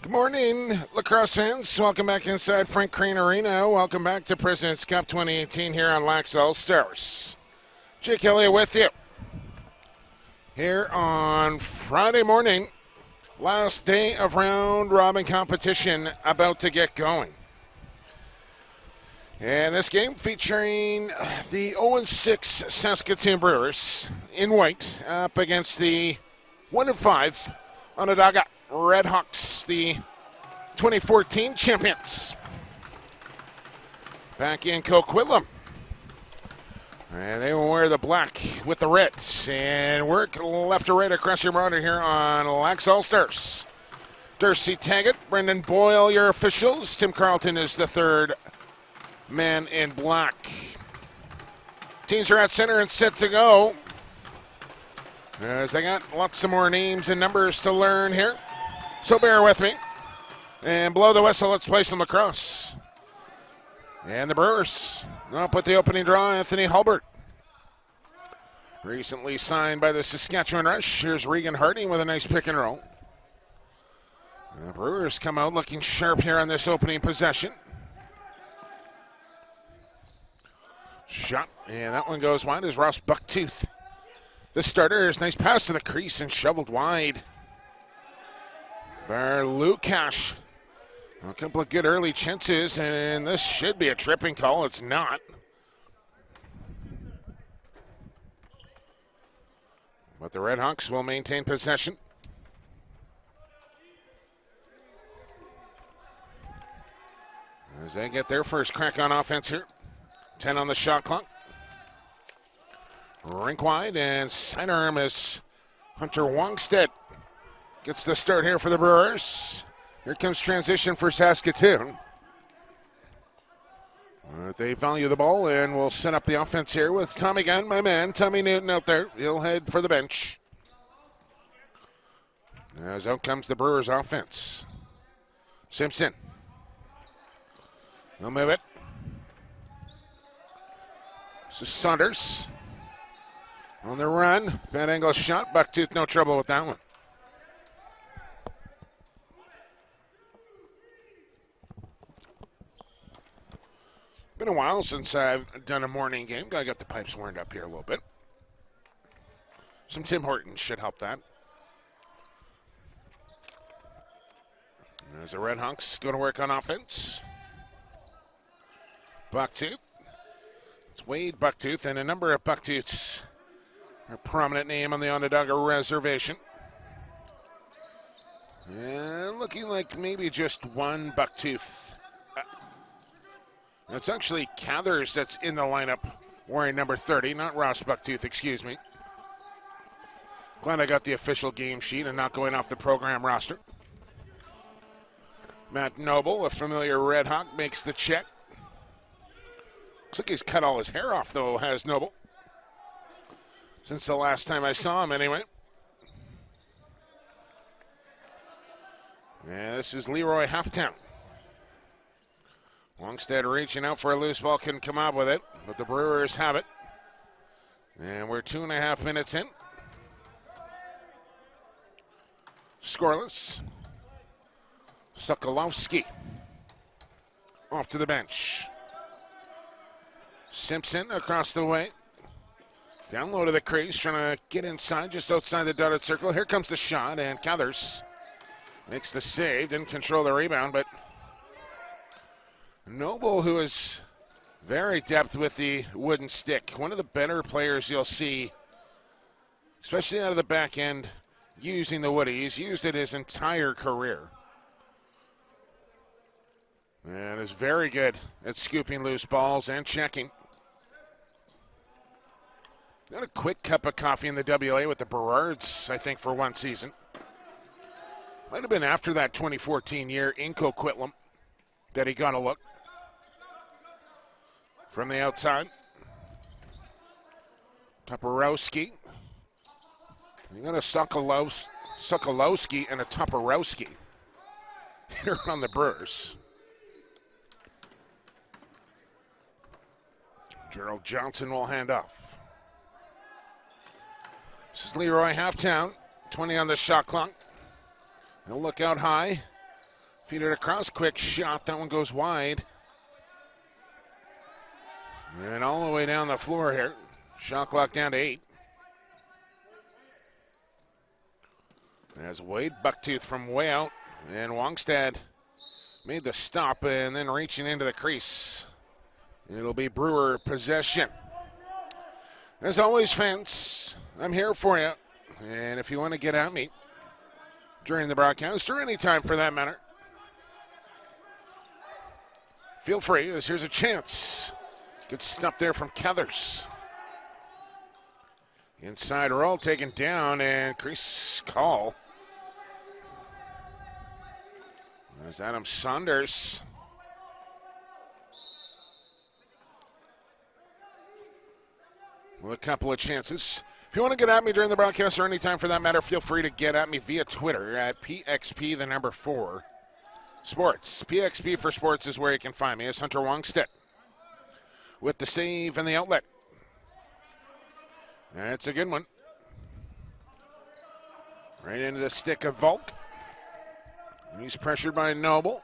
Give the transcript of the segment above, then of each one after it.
Good morning, lacrosse fans. Welcome back inside Frank Crane Arena. Welcome back to President's Cup 2018 here on Lax All Stars. Jake Elliott with you here on Friday morning. Last day of round robin competition about to get going. And this game featuring the 0-6 Saskatoon Brewers in white up against the 1-5 Onondaga Redhawks, the 2014 champions. Back in Coquitlam. And they will wear the black with the red. And work left to right across your monitor here on Lax All Stars. Darcy Taggett, Brendan Boyle, your officials. Tim Carlton is the third man in black. Teams are at center and set to go. As I got lots of more names and numbers to learn here. So bear with me. And blow the whistle, let's play some lacrosse. And the Brewers up with the opening draw, Anthony Hulbert. Recently signed by the Saskatchewan Rush. Here's Regan Harding with a nice pick and roll. The Brewers come out looking sharp here on this opening possession. Shot, and that one goes wide as Ross Bucktooth. The starter is nice pass to the crease and shoveled wide. By Lukash. A couple of good early chances, and this should be a tripping call. It's not. But the Redhawks will maintain possession. As they get their first crack on offense here. 10 on the shot clock. Rink wide, and sidearm is Hunter Wongstead. Gets the start here for the Brewers. Here comes transition for Saskatoon. They value the ball and will set up the offense here with Tommy Gunn, my man, Tommy Newton out there. He'll head for the bench. As out comes the Brewers offense. Simpson. They'll move it. This is Saunders. On the run. Bad angle shot. Bucktooth, no trouble with that one. Been a while since I've done a morning game. Gotta get the pipes warmed up here a little bit. Some Tim Hortons should help that. There's the Redhawks going to work on offense. Bucktooth. It's Wade Bucktooth, and a number of Bucktooths are a prominent name on the Onondaga reservation. And looking like maybe just one Bucktooth. It's actually Cathers that's in the lineup wearing number 30, not Ross Bucktooth, excuse me. Glad I got the official game sheet and not going off the program roster. Matt Noble, a familiar Red Hawk, makes the check. Looks like he's cut all his hair off, though, has Noble. Since the last time I saw him, anyway. And this is Leroy Halftown. Wongstead reaching out for a loose ball, couldn't come out with it, but the Brewers have it. And we're 2.5 minutes in. Scoreless. Sokolowski off to the bench. Simpson across the way. Down low to the crease, trying to get inside, just outside the dotted circle. Here comes the shot, and Cathers makes the save. Didn't control the rebound, but Noble, who is very depth with the wooden stick. One of the better players you'll see, especially out of the back end, using the woody. He's used it his entire career. And is very good at scooping loose balls and checking. Got a quick cup of coffee in the WA with the Berards, I think, for one season. Might have been after that 2014 year in Coquitlam that he got a look. From the outside. Toporowski. You got a Sokolowski and a Toporowski here on the Brewers. Gerald Johnson will hand off. This is Leroy Halftown, 20 on the shot clock. He'll look out high. Feed it across, quick shot. That one goes wide. And all the way down the floor here. Shot clock down to 8. As Wade Bucktooth from way out. And Wongstad made the stop and then reaching into the crease. It'll be Brewer possession. As always, fans, I'm here for you. And if you want to get at me during the broadcast or any time for that matter, feel free, as here's a chance. Good stop there from Cathers. Inside roll taken down and crease call. There's Adam Saunders. With a couple of chances. If you want to get at me during the broadcast or any time for that matter, feel free to get at me via Twitter at PXP4 Sports. PXP for Sports is where you can find me. It's Hunter Wongstead with the save and the outlet. And it's a good one. Right into the stick of Volk. He's pressured by Noble.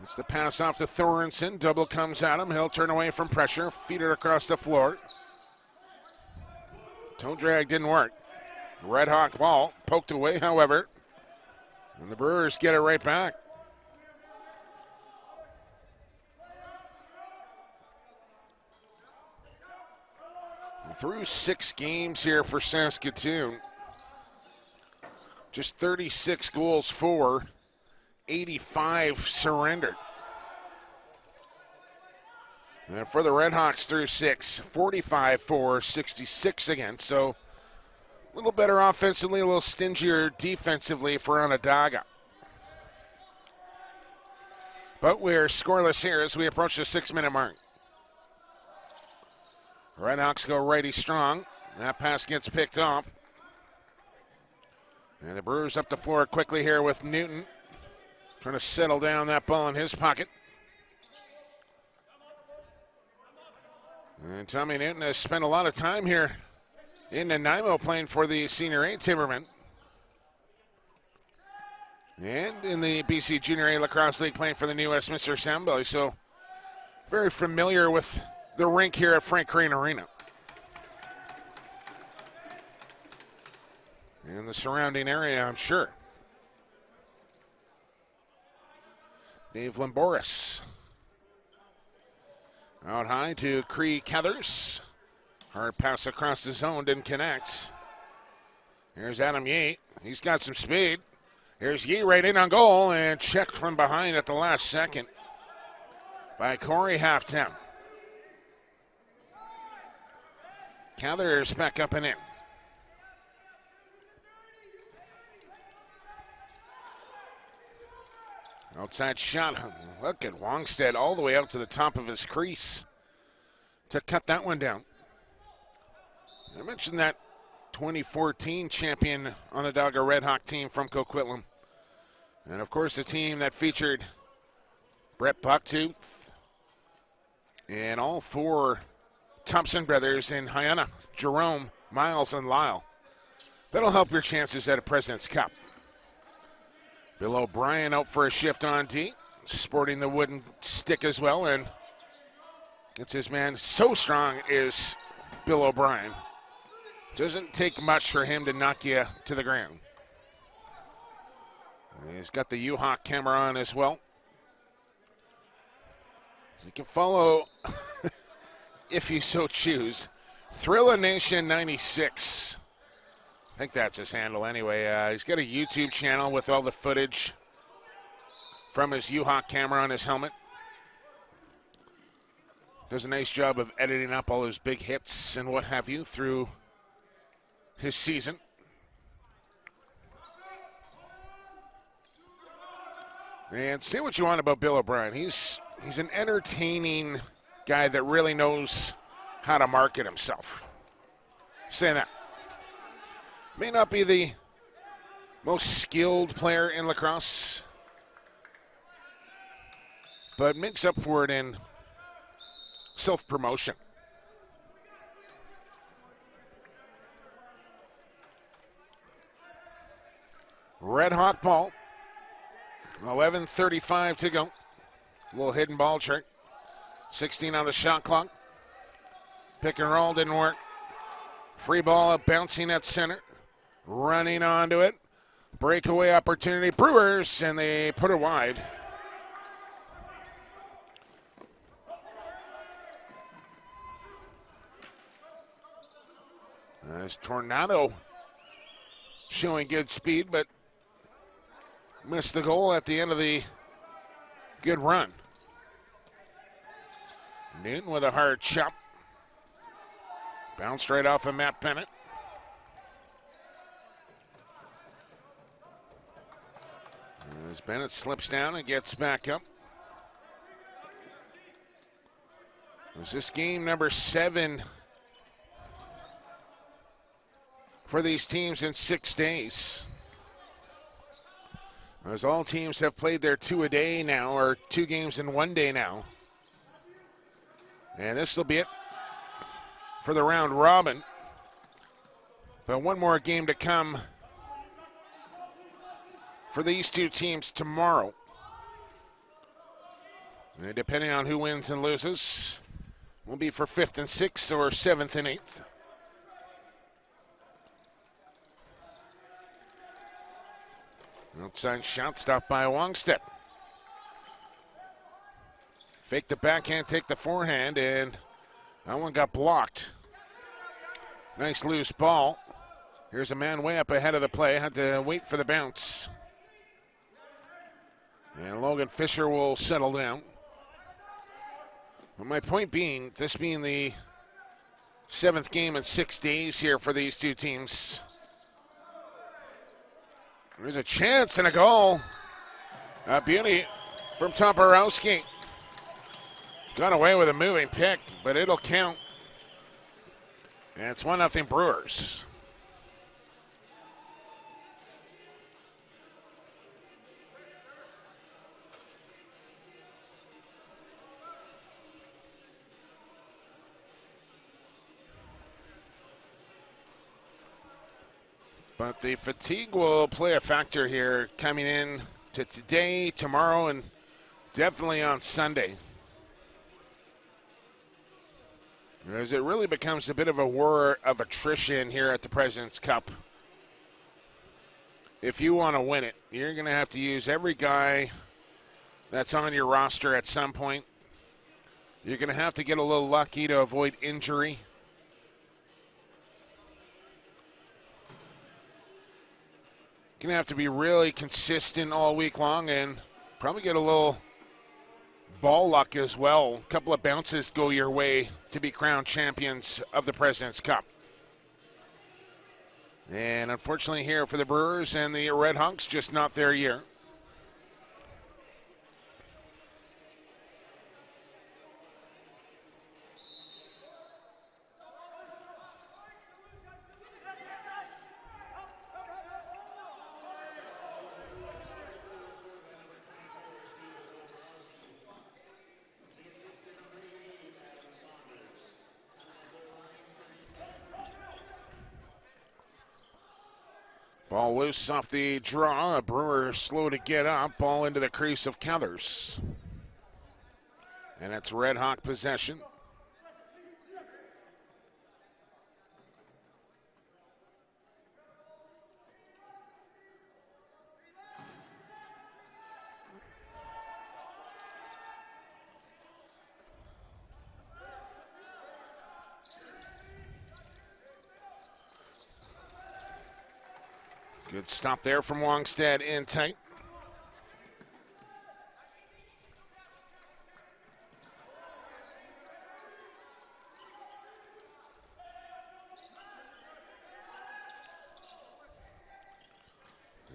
It's the pass off to Thorensen. Double comes at him. He'll turn away from pressure. Feed it across the floor. Toe drag didn't work. Red Hawk ball poked away, however. And the Brewers get it right back. Through 6 games here for Saskatoon. Just 36 goals for, 85 surrendered. And for the Redhawks through 6, 45 for, 66 against. So a little better offensively, a little stingier defensively for Onondaga. But we're scoreless here as we approach the 6-minute mark. Redhawks go righty strong. That pass gets picked off. And the Brewers up the floor quickly here with Newton. Trying to settle down that ball in his pocket. And Tommy Newton has spent a lot of time here in Nanaimo playing for the Senior A Timbermen. And in the BC Junior A Lacrosse League playing for the new Westminster Soundbelly. So very familiar with the rink here at Frank Crane Arena. And the surrounding area, I'm sure. Dave Limboris. Out high to Cree Cathers. Hard pass across the zone, didn't connect. Here's Adam Yee. He's got some speed. Here's Yee right in on goal and checked from behind at the last second by Corey Halftown. Cathers back up and in. Outside shot. Look at Wongstead all the way out to the top of his crease to cut that one down. I mentioned that 2014 champion Onondaga Redhawk team from Coquitlam. And, of course, the team that featured Brett Bucktooth and all 4 Thompson brothers in Hyena, Jerome, Miles, and Lyle. That'll help your chances at a President's Cup. Bill O'Brien out for a shift on D, sporting the wooden stick as well, and it's his man. So strong is Bill O'Brien. Doesn't take much for him to knock you to the ground. He's got the U-Hawk camera on as well. You can follow, if you so choose, Thrilla Nation 96. I think that's his handle anyway. He's got a YouTube channel with all the footage from his U-Hawk camera on his helmet. Does a nice job of editing up all his big hits and what have you through his season. And say what you want about Bill O'Brien. He's an entertaining guy that really knows how to market himself. Saying that. May not be the most skilled player in lacrosse, but makes up for it in self-promotion. Red Hawk ball. 11:35 to go. A little hidden ball trick. 16 on the shot clock. Pick and roll didn't work. Free ball up, bouncing at center. Running onto it. Breakaway opportunity. Brewers, and they put it wide. There's Tornado showing good speed, but missed the goal at the end of the good run. Newton with a hard chop. Bounced right off of Matt Bennett. As Bennett slips down and gets back up. Is this game number 7 for these teams in 6 days? As all teams have played their 2 a day now, or 2 games in 1 day now. And this will be it for the round robin. But one more game to come for these 2 teams tomorrow. And depending on who wins and loses, will be for 5th and 6th or 7th and 8th. Outside shot stopped by Wongstead. Fake the backhand, take the forehand, and that one got blocked. Nice loose ball. Here's a man way up ahead of the play. Had to wait for the bounce. And Logan Fisher will settle down. But my point being, this being the 7th game in 6 days here for these 2 teams. There's a chance and a goal. A beauty from Toporowski. Got away with a moving pick, but it'll count. And it's 1-0 Brewers. But the fatigue will play a factor here coming in to today, tomorrow, and definitely on Sunday. As it really becomes a bit of a war of attrition here at the President's Cup. If you want to win it, you're going to have to use every guy that's on your roster at some point. You're going to have to get a little lucky to avoid injury. Going to have to be really consistent all week long and probably get a little ball luck as well. A couple of bounces go your way to be crowned champions of the President's Cup. And unfortunately here for the Brewers and the Red Hawks, just not their year. Ball loose off the draw. A Brewer slow to get up. Ball into the crease of Cathers. And it's Red Hawk possession. Good stop there from Wongstead in tight.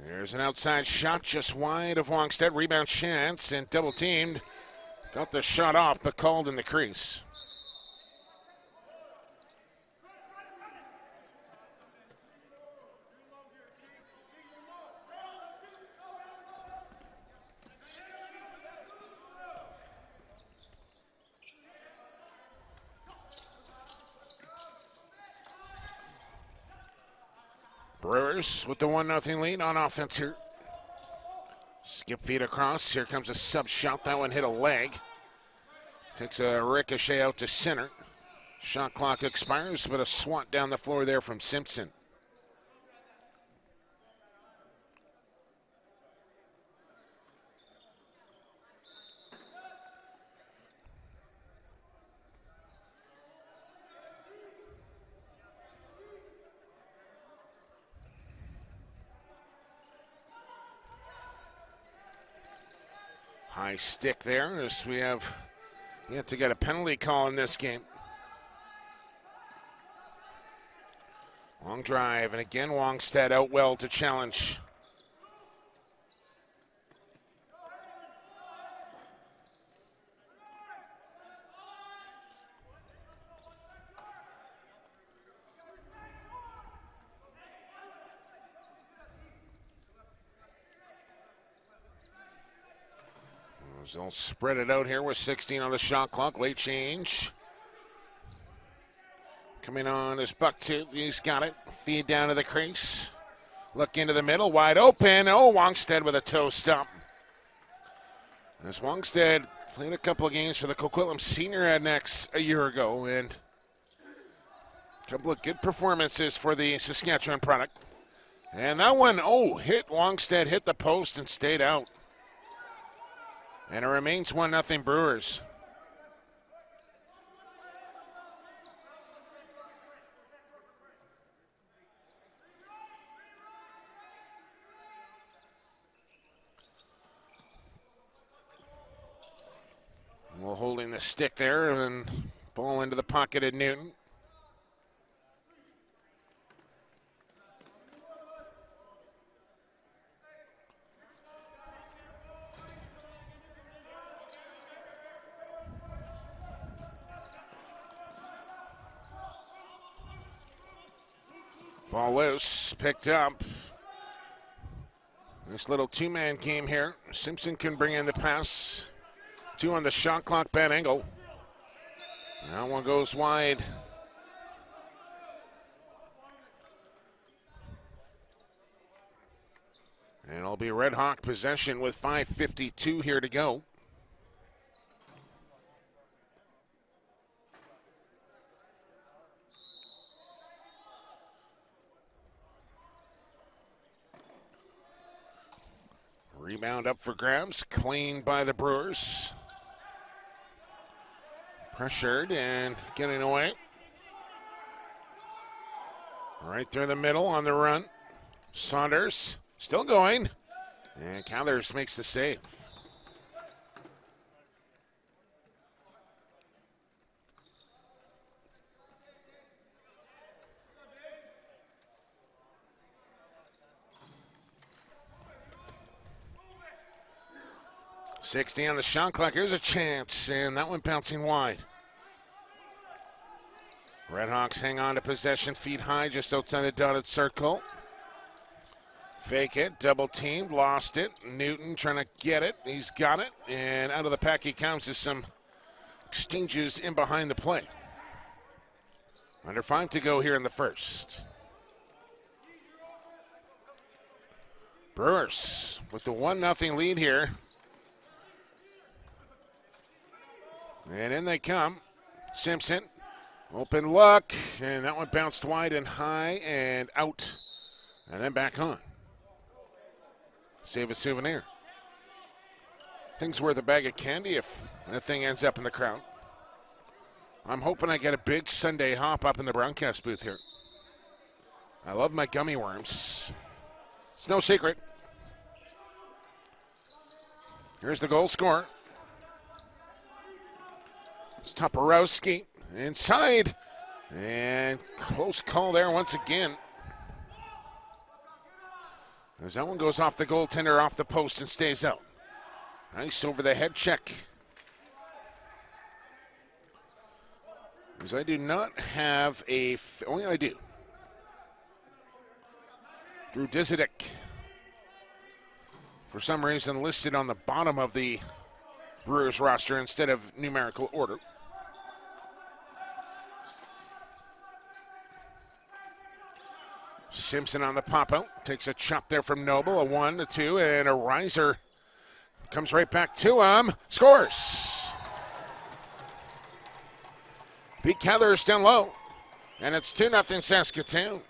There's an outside shot just wide of Wongstead. Rebound chance and double teamed. Got the shot off but called in the crease. Brewers with the 1-0 lead on offense here. Skip feed across. Here comes a sub shot. That one hit a leg. Takes a ricochet out to center. Shot clock expires, but a swat down the floor there from Simpson. High stick there as we have yet to get a penalty call in this game. Long drive, and again Wongstead out well to challenge. They'll spread it out here with 16 on the shot clock. Late change. Coming on is Bucktooth. He's got it. Feed down to the crease. Look into the middle. Wide open. Oh, Wongstead with a toe stump. As Wongstead played a couple of games for the Coquitlam Senior Rednecks a year ago, and a couple of good performances for the Saskatchewan product. And that one, hit Wongstead, hit the post and stayed out. And it remains 1-0 Brewers. Well, holding the stick there and ball into the pocket of Newton. Ball loose, picked up. This little two-man game here. Simpson can bring in the pass. 2 on the shot clock, bad angle. That one goes wide. And it'll be Red Hawk possession with 5:52 here to go. Rebound up for grabs, cleaned by the Brewers. Pressured and getting away. Right through the middle on the run. Saunders still going. And Cathers makes the save. .60 on the shot clock. Here's a chance, and that one bouncing wide. Redhawks hang on to possession, feet high, just outside the dotted circle. Fake it, double teamed, lost it. Newton trying to get it. He's got it, and out of the pack he comes as some exchanges in behind the play. Under 5 to go here in the first. Brewers with the 1-0 lead here. And in they come. Simpson, open look, and that one bounced wide and high and out. And then back on. Save a souvenir. Thing's worth a bag of candy if that thing ends up in the crowd. I'm hoping I get a big Sunday hop up in the broadcast booth here. I love my gummy worms. It's no secret. Here's the goal scorer. It's Toporowski inside, and close call there once again. As that one goes off the goaltender, off the post, and stays out. Nice over the head check. Because I do not have only I do. Drew Dizidek, for some reason, listed on the bottom of the Brewers roster instead of numerical order. Simpson on the pop-out. Takes a chop there from Noble. A 1, a 2, and a riser. Comes right back to him. Scores! Pete Keller is down low. And it's 2-0 Saskatoon.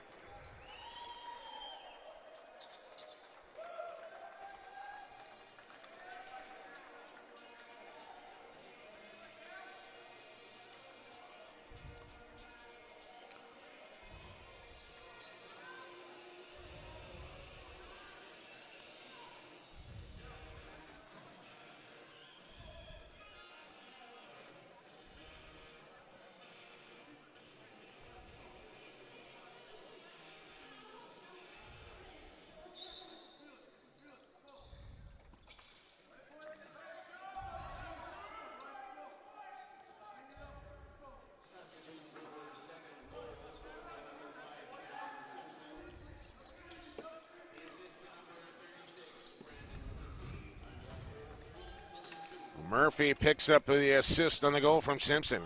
Murphy picks up the assist on the goal from Simpson.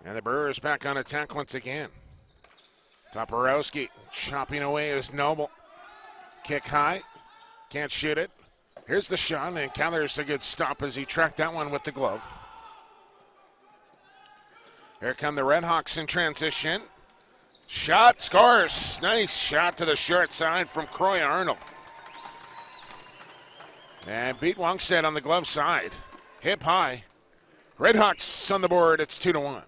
And the Brewers back on attack once again. Toporowski chopping away is Noble. Kick high. Can't shoot it. Here's the shot, and Keller's a good stop as he tracked that one with the glove. Here come the Redhawks in transition. Shot, scores. Nice shot to the short side from Croy Arnold. And beat Wongstead on the glove side. Hip high. Redhawks on the board. It's 2-1.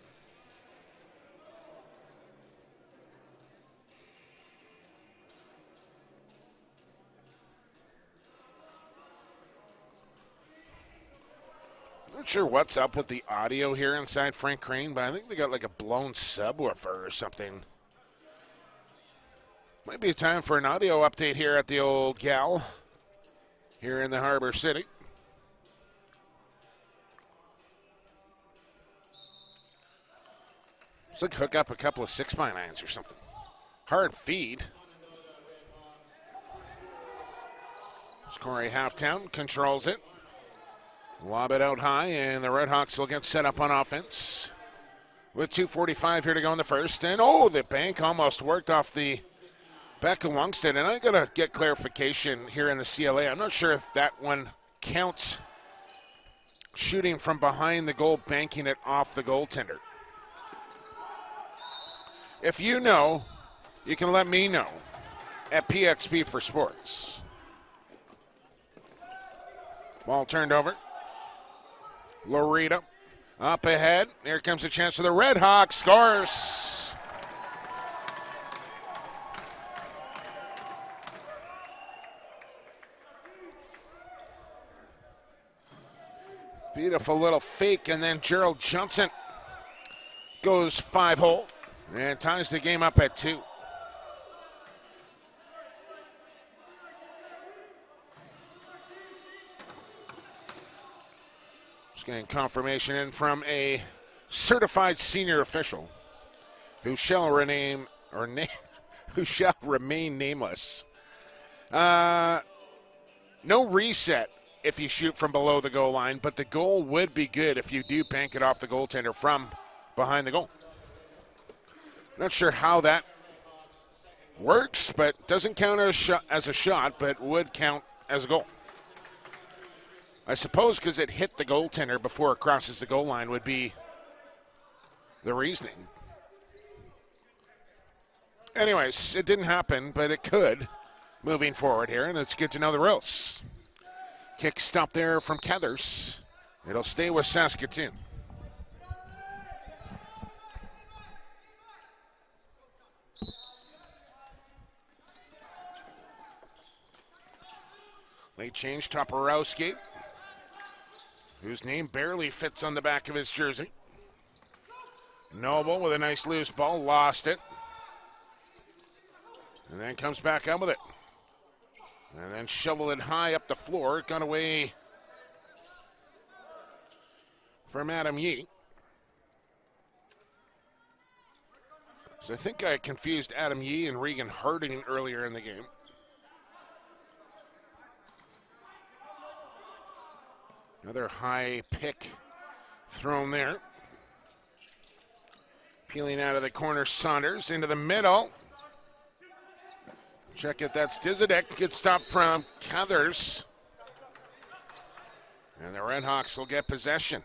Not sure what's up with the audio here inside Frank Crane, but I think they got like a blown subwoofer or something. Might be time for an audio update here at the old Gal. Here in the Harbor City. Looks like hook up a couple of 6x9s or something. Hard feed. Corey Halftown controls it. Lob it out high, and the Redhawks will get set up on offense. With 2:45 here to go in the first. And the bank almost worked off the back of Wongstead, and I got to get clarification here in the CLA. I'm not sure if that one counts shooting from behind the goal, banking it off the goaltender. If you know, you can let me know at PXP for Sports. Ball turned over. Lorita up ahead. Here comes a chance for the Redhawks. Scores. Beautiful little fake, and then Gerald Johnson goes 5-hole and ties the game up at 2. Just getting confirmation in from a certified senior official who shall remain nameless. No reset if you shoot from below the goal line, but the goal would be good if you do bank it off the goaltender from behind the goal. Not sure how that works, but doesn't count as a shot, but would count as a goal. I suppose because it hit the goaltender before it crosses the goal line would be the reasoning. Anyways, it didn't happen, but it could moving forward here, and it's good to know the rules. Kick stop there from Cathers. It'll stay with Saskatoon. Late change, Toporowski, whose name barely fits on the back of his jersey. Noble with a nice loose ball, lost it. And then comes back up with it. And then shovel it high up the floor. Got away from Adam Yee. So I think I confused Adam Yee and Regan Harding earlier in the game. Another high pick thrown there. Peeling out of the corner, Saunders into the middle. Check it, that's Dizadek. Good stop from Cathers. And the Redhawks will get possession.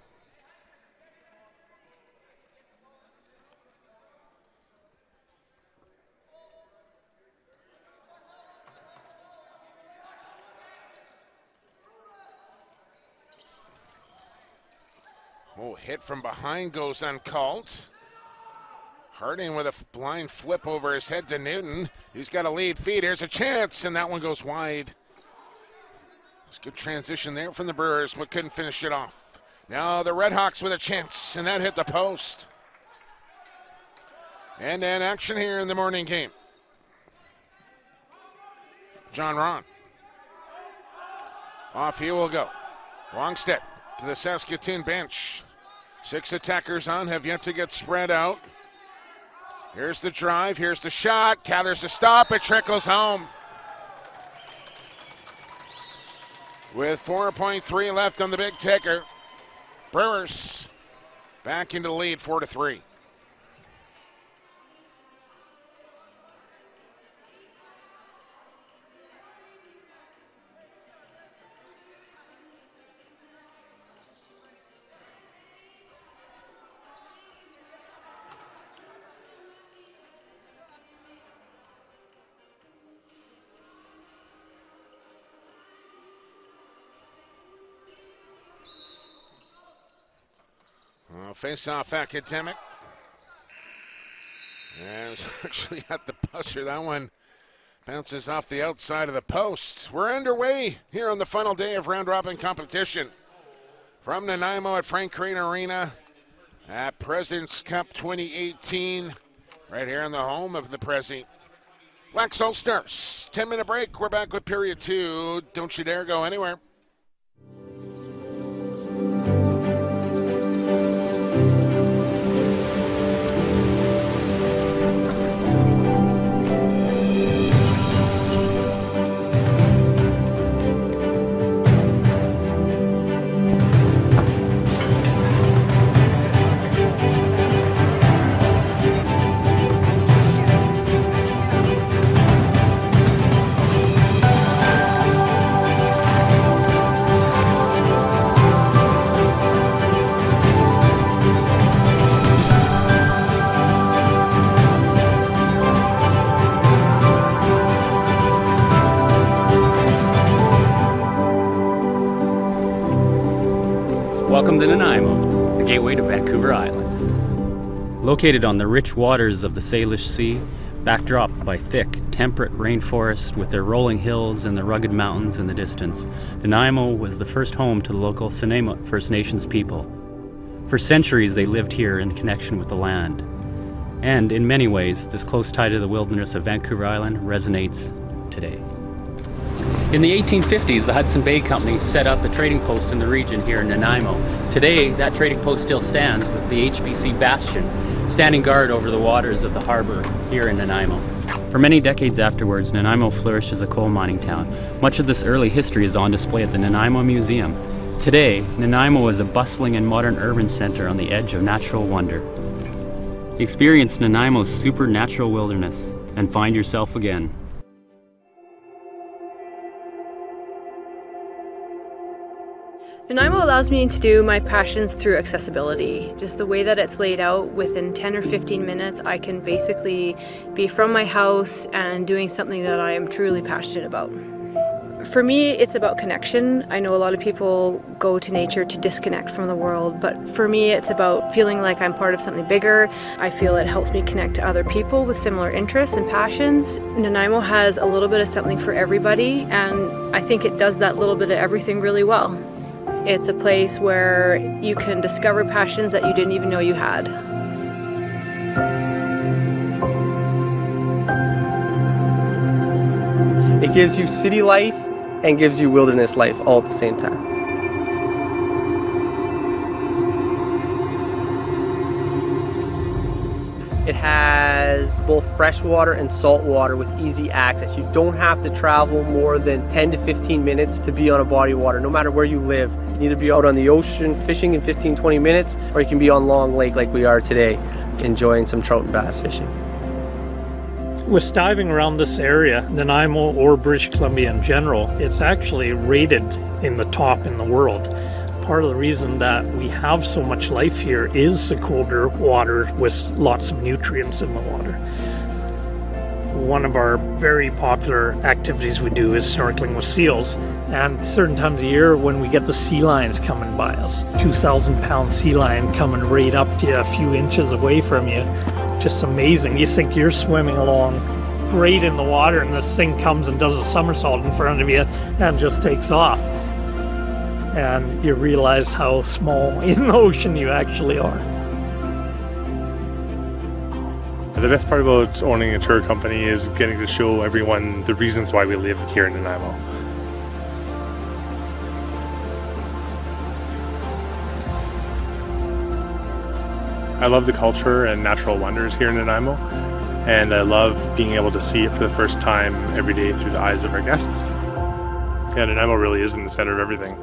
Oh, hit from behind goes uncalled. Harding with a blind flip over his head to Newton. He's got a lead feed. Here's a chance, and that one goes wide. It's a good transition there from the Brewers, but couldn't finish it off. Now the Redhawks with a chance, and that hit the post. And action here in the morning game. John Ron. Off he will go. Longstead to the Saskatoon bench. 6 attackers on, have yet to get spread out. Here's the drive, here's the shot. Cathers a stop, it trickles home. With 4.3 left on the big ticker, Brewers back into the lead, 4-3. Face-off Academic. And it's actually at the buzzer. That one bounces off the outside of the post. We're underway here on the final day of round-robin competition. From Nanaimo at Frank Crane Arena at President's Cup 2018. Right here in the home of the Prezi. Lax All-Stars. 10-minute break. We're back with period 2. Don't you dare go anywhere. Welcome to Nanaimo, the gateway to Vancouver Island. Located on the rich waters of the Salish Sea, backdropped by thick, temperate rainforest with their rolling hills and the rugged mountains in the distance, Nanaimo was the first home to the local Nanaimo First Nations people. For centuries they lived here in connection with the land. And in many ways, this close tie to the wilderness of Vancouver Island resonates today. In the 1850s, the Hudson Bay Company set up a trading post in the region here in Nanaimo. Today, that trading post still stands with the HBC Bastion, standing guard over the waters of the harbor here in Nanaimo. For many decades afterwards, Nanaimo flourished as a coal mining town. Much of this early history is on display at the Nanaimo Museum. Today, Nanaimo is a bustling and modern urban center on the edge of natural wonder. Experience Nanaimo's supernatural wilderness and find yourself again. Nanaimo allows me to do my passions through accessibility. Just the way that it's laid out, within 10 or 15 minutes, I can basically be from my house and doing something that I am truly passionate about. For me, it's about connection. I know a lot of people go to nature to disconnect from the world, but for me, it's about feeling like I'm part of something bigger. I feel it helps me connect to other people with similar interests and passions. Nanaimo has a little bit of something for everybody, and I think it does that little bit of everything really well. It's a place where you can discover passions that you didn't even know you had. It gives you city life and gives you wilderness life all at the same time. It has both freshwater and saltwater with easy access. You don't have to travel more than 10 to 15 minutes to be on a body of water, no matter where you live. You can either be out on the ocean fishing in 15-20 minutes, or you can be on Long Lake like we are today. enjoying some trout and bass fishing. With diving around this area, Nanaimo or British Columbia in general, it's actually rated in the top in the world. Part of the reason that we have so much life here is the colder water with lots of nutrients in the water. One of our very popular activities we do is snorkeling with seals, and certain times of year when we get the sea lions coming by us, 2,000-pound sea lion coming right up to you a few inches away from you, just amazing. You think you're swimming along great in the water and this thing comes and does a somersault in front of you and just takes off. And you realize how small in the ocean you actually are. The best part about owning a tour company is getting to show everyone the reasons why we live here in Nanaimo. I love the culture and natural wonders here in Nanaimo, and I love being able to see it for the first time every day through the eyes of our guests. Yeah, Nanaimo really is in the center of everything.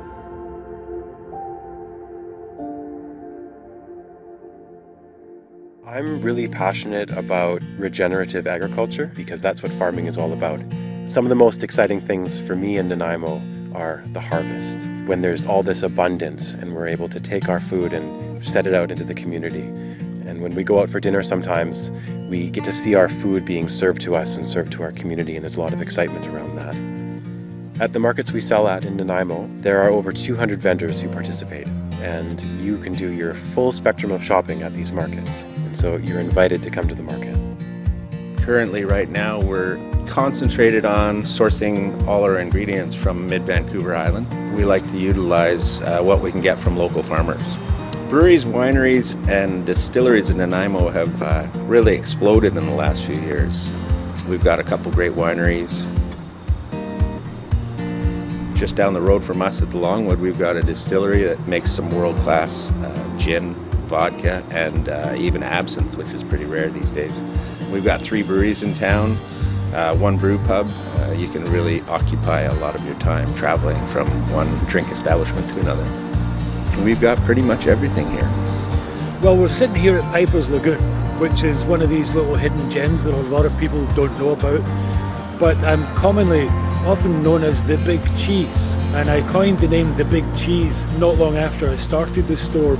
I'm really passionate about regenerative agriculture because that's what farming is all about. Some of the most exciting things for me in Nanaimo are the harvest, when there's all this abundance and we're able to take our food and set it out into the community. And when we go out for dinner sometimes, we get to see our food being served to us and served to our community, and there's a lot of excitement around that. At the markets we sell at in Nanaimo, there are over 200 vendors who participate, and you can do your full spectrum of shopping at these markets. And so you're invited to come to the market. Currently, right now, we're concentrated on sourcing all our ingredients from mid-Vancouver Island. We like to utilize what we can get from local farmers. Breweries, wineries, and distilleries in Nanaimo have really exploded in the last few years. We've got a couple great wineries. Just down the road from us at the Longwood, we've got a distillery that makes some world-class gin, vodka, and even absinthe, which is pretty rare these days. We've got 3 breweries in town, 1 brew pub. You can really occupy a lot of your time traveling from one drink establishment to another. We've got pretty much everything here. Well, we're sitting here at Piper's Lagoon, which is one of these little hidden gems that a lot of people don't know about, but I'm often known as the Big Cheese, and I coined the name the Big Cheese not long after I started the store.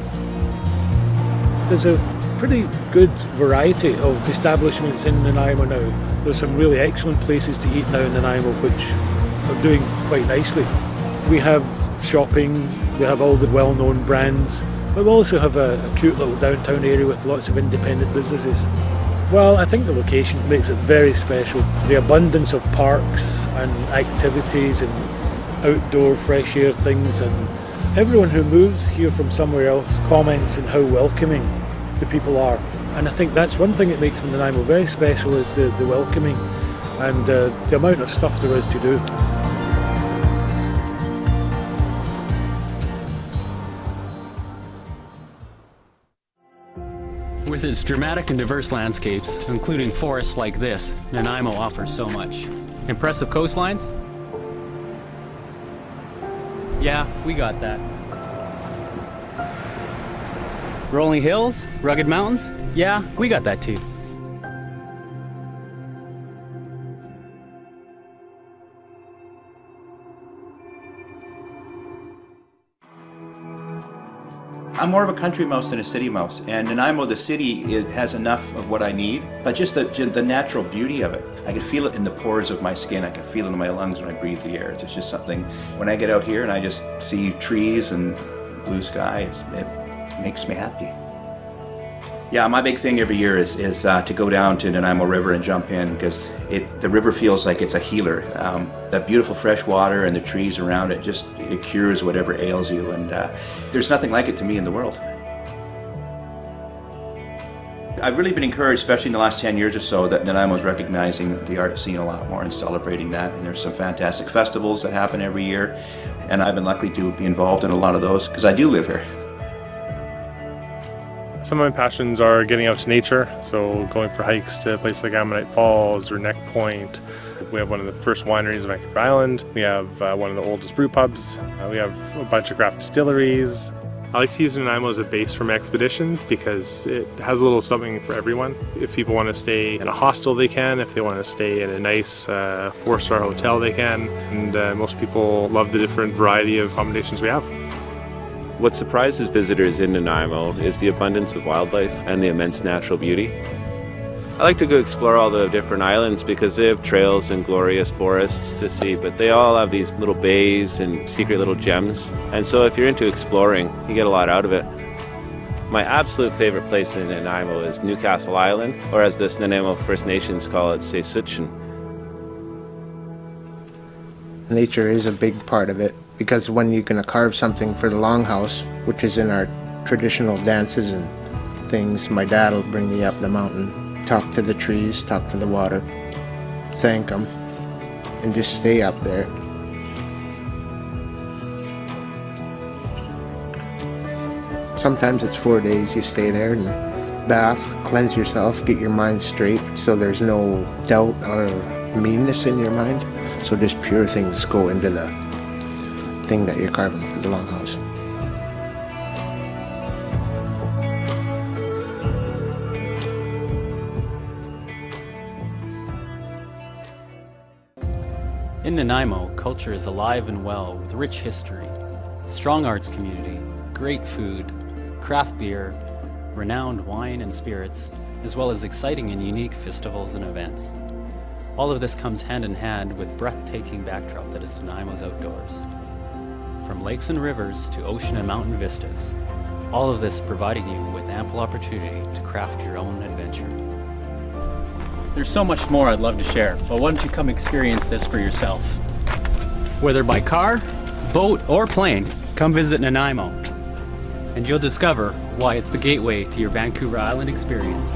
There's a pretty good variety of establishments in Nanaimo now. There's some really excellent places to eat now in Nanaimo which are doing quite nicely. We have shopping, we have all the well-known brands, but we also have a cute little downtown area with lots of independent businesses. Well, I think the location makes it very special. The abundance of parks and activities and outdoor fresh air things, and everyone who moves here from somewhere else comments on how welcoming the people are. And I think that's one thing that makes Nanaimo very special, is the welcoming and the amount of stuff there is to do. With its dramatic and diverse landscapes, including forests like this, Nanaimo offers so much. Impressive coastlines? Yeah, we got that. Rolling hills? Rugged mountains? Yeah, we got that too. I'm more of a country mouse than a city mouse, and Nanaimo, the city, has enough of what I need, but just the natural beauty of it. I can feel it in the pores of my skin, I can feel it in my lungs when I breathe the air. It's just something, when I get out here and I just see trees and blue skies, it makes me happy. Yeah, my big thing every year is to go down to Nanaimo River and jump in, because the river feels like it's a healer. That beautiful fresh water and the trees around it, it cures whatever ails you, and there's nothing like it to me in the world. I've really been encouraged, especially in the last 10 years or so, that Nanaimo's recognizing the art scene a lot more and celebrating that, and there's some fantastic festivals that happen every year, and I've been lucky to be involved in a lot of those because I do live here. Some of my passions are getting out to nature, so going for hikes to places like Ammonite Falls or Neck Point. We have one of the first wineries on Vancouver Island. We have one of the oldest brew pubs. We have a bunch of craft distilleries. I like to use Nanaimo as a base for my expeditions because it has a little something for everyone. If people want to stay in a hostel, they can. If they want to stay in a nice 4-star hotel, they can. And most people love the different variety of accommodations we have. What surprises visitors in Nanaimo is the abundance of wildlife and the immense natural beauty. I like to go explore all the different islands because they have trails and glorious forests to see, but they all have these little bays and secret little gems. And so if you're into exploring, you get a lot out of it. My absolute favorite place in Nanaimo is Newcastle Island, or as the Nanaimo First Nations call it, Saskatoon. Nature is a big part of it because when you're going to carve something for the longhouse, which is in our traditional dances and things, my dad will bring me up the mountain. Talk to the trees, talk to the water, thank them, and just stay up there. Sometimes it's 4 days you stay there and bath, cleanse yourself, get your mind straight so there's no doubt or meanness in your mind. So just pure things go into the thing that you're carving for the longhouse. In Nanaimo, culture is alive and well with rich history, strong arts community, great food, craft beer, renowned wine and spirits, as well as exciting and unique festivals and events. All of this comes hand in hand with breathtaking backdrop that is Nanaimo's outdoors. From lakes and rivers to ocean and mountain vistas, all of this providing you with ample opportunity to craft your own adventure. There's so much more I'd love to share, but why don't you come experience this for yourself? Whether by car, boat, or plane, come visit Nanaimo, and you'll discover why it's the gateway to your Vancouver Island experience.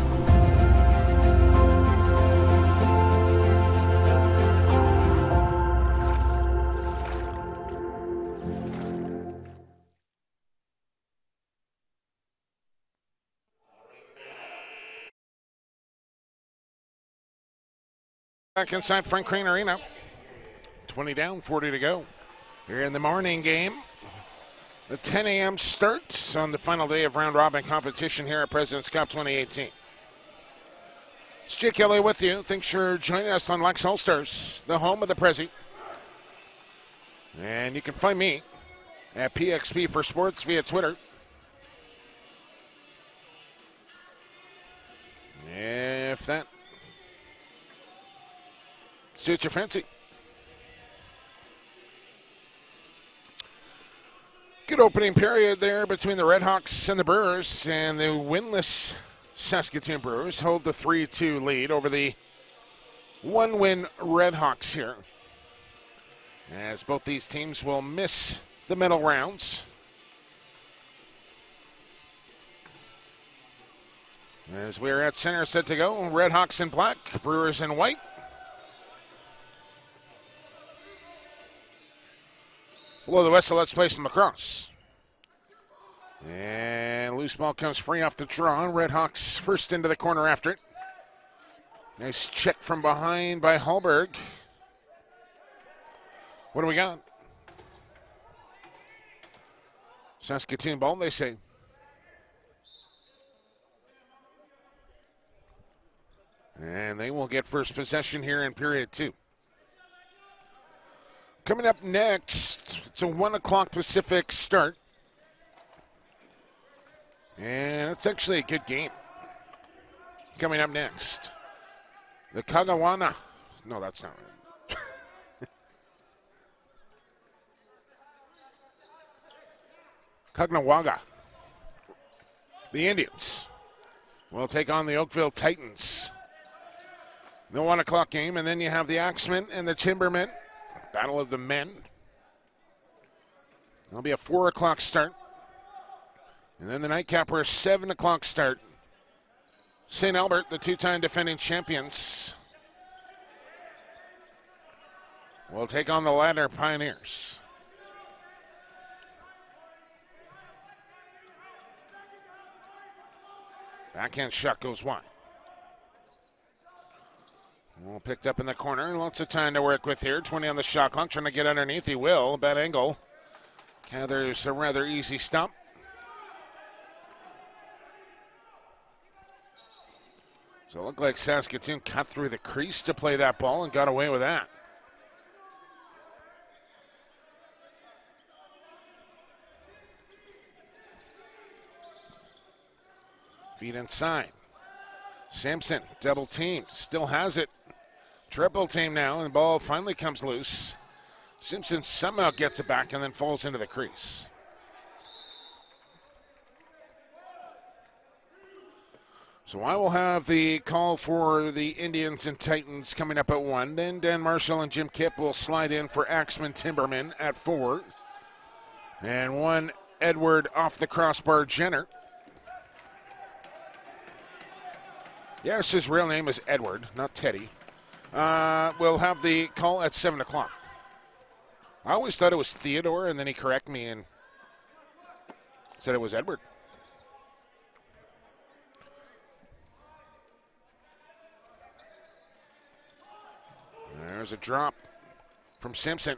Back inside Frank Crane Arena. 20 down, 40 to go. Here in the morning game. The 10 a.m. starts on the final day of round robin competition here at President's Cup 2018. It's Jake Kelly with you. Thanks for joining us on Lex All-Stars, the home of the Prezi. And you can find me at PXP for Sports via Twitter. If that suits your fancy. Good opening period there between the Redhawks and the Brewers, and the winless Saskatoon Brewers hold the 3-2 lead over the one-win Redhawks here, as both these teams will miss the middle rounds. As we're at center set to go, Redhawks in black, Brewers in white. Below the whistle, let's play some lacrosse. And loose ball comes free off the draw. Redhawks first into the corner after it. Nice check from behind by Hallberg. What do we got? Saskatoon ball, they say. And they will get first possession here in period 2. Coming up next, it's a 1 o'clock Pacific start. And it's actually a good game. Coming up next, the Kagawana. No, that's not right. Cugnawaga. The Indians will take on the Oakville Titans. The 1 o'clock game, and then you have the Axemen and the Timbermen. Battle of the Men. That'll be a 4 o'clock start. And then the nightcapper, a 7 o'clock start. St. Albert, the two-time defending champions, will take on the Ladner Pioneers. Backhand shot goes wide. Well, picked up in the corner. Lots of time to work with here. 20 on the shot clock. Trying to get underneath. He will. Bad angle. Gathers a rather easy stop. So it looked like Saskatoon cut through the crease to play that ball and got away with that. Feet inside. Simpson, double teamed, still has it. Triple team now, and the ball finally comes loose. Simpson somehow gets it back and then falls into the crease. So I will have the call for the Indians and Titans coming up at 1. Then Dan Marshall and Jim Kipp will slide in for Axman Timberman at 4. And one Edward off the crossbar Jenner. Yes, his real name is Edward, not Teddy. We'll have the call at 7 o'clock. I always thought it was Theodore, and then he corrected me and said it was Edward. There's a drop from Simpson.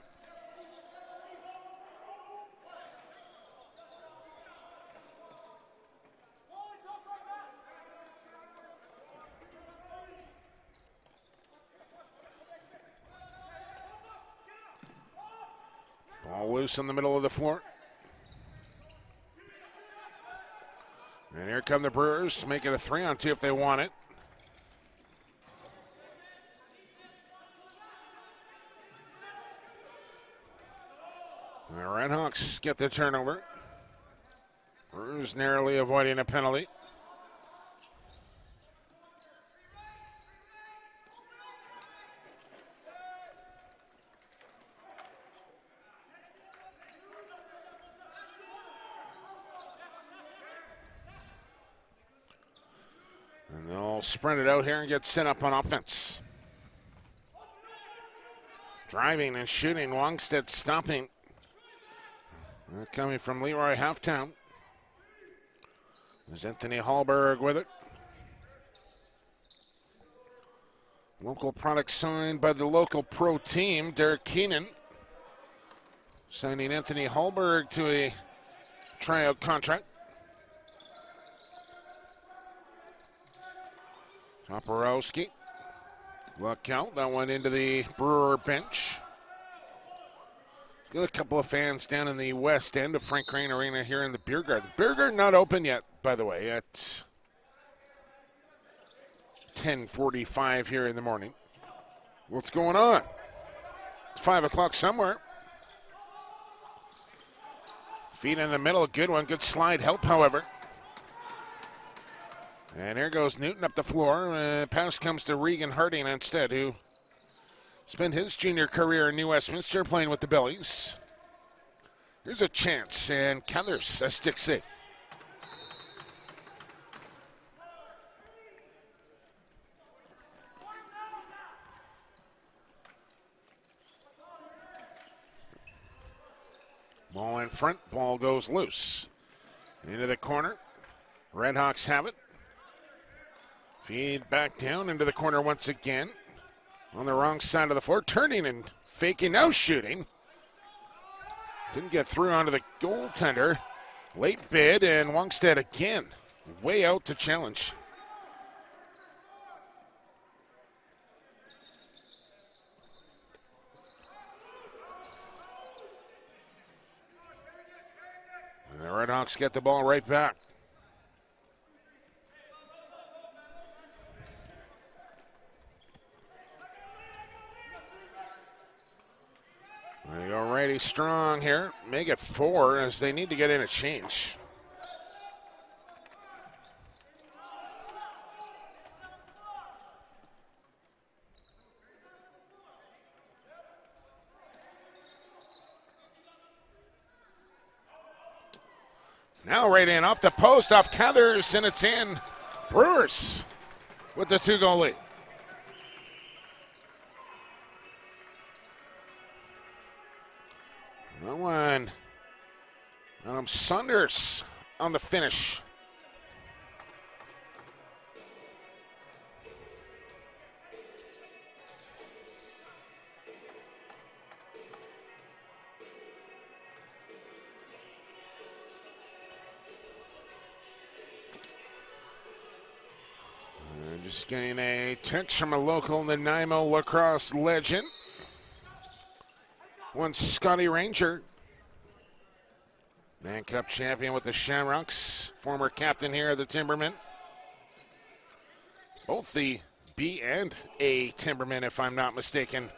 Ball loose in the middle of the floor. And here come the Brewers, make it a 3-on-2 if they want it. The Redhawks get the turnover. Brewers narrowly avoiding a penalty. And they'll sprint it out here and get set up on offense. Driving and shooting, Wongstead stopping. Coming from Leroy Halftown. There's Anthony Hallberg with it. Local product signed by the local pro team, Derek Keenan. Signing Anthony Hallberg to a tryout contract. Toporowski. Luck out. That one into the Brewer bench. Got a couple of fans down in the west end of Frank Crane Arena here in the Beer Garden. Beer Garden not open yet, by the way, at 10:45 here in the morning. What's going on? It's 5 o'clock somewhere. Feet in the middle, good one, good slide help, however. And here goes Newton up the floor. Pass comes to Regan Harding instead, who spent his junior career in New Westminster playing with the Billies. Here's a chance, and Cathers a stick safe. Ball in front, ball goes loose. Into the corner. Redhawks have it. Feed back down into the corner once again. On the wrong side of the floor, turning and faking, now shooting. Didn't get through onto the goaltender. Late bid, and Wongstead again, way out to challenge. And the Redhawks get the ball right back. They go righty strong here. Make it 4 as they need to get in a change. Now right in off the post, off Cathers, and it's in. Brewers with the 2-goal lead. That one. Saunders on the finish. Just getting a text from a local Nanaimo lacrosse legend. One Scotty Ranger. Man Cup champion with the Shamrocks. Former captain here of the Timbermen. Both the B and A Timbermen, if I'm not mistaken,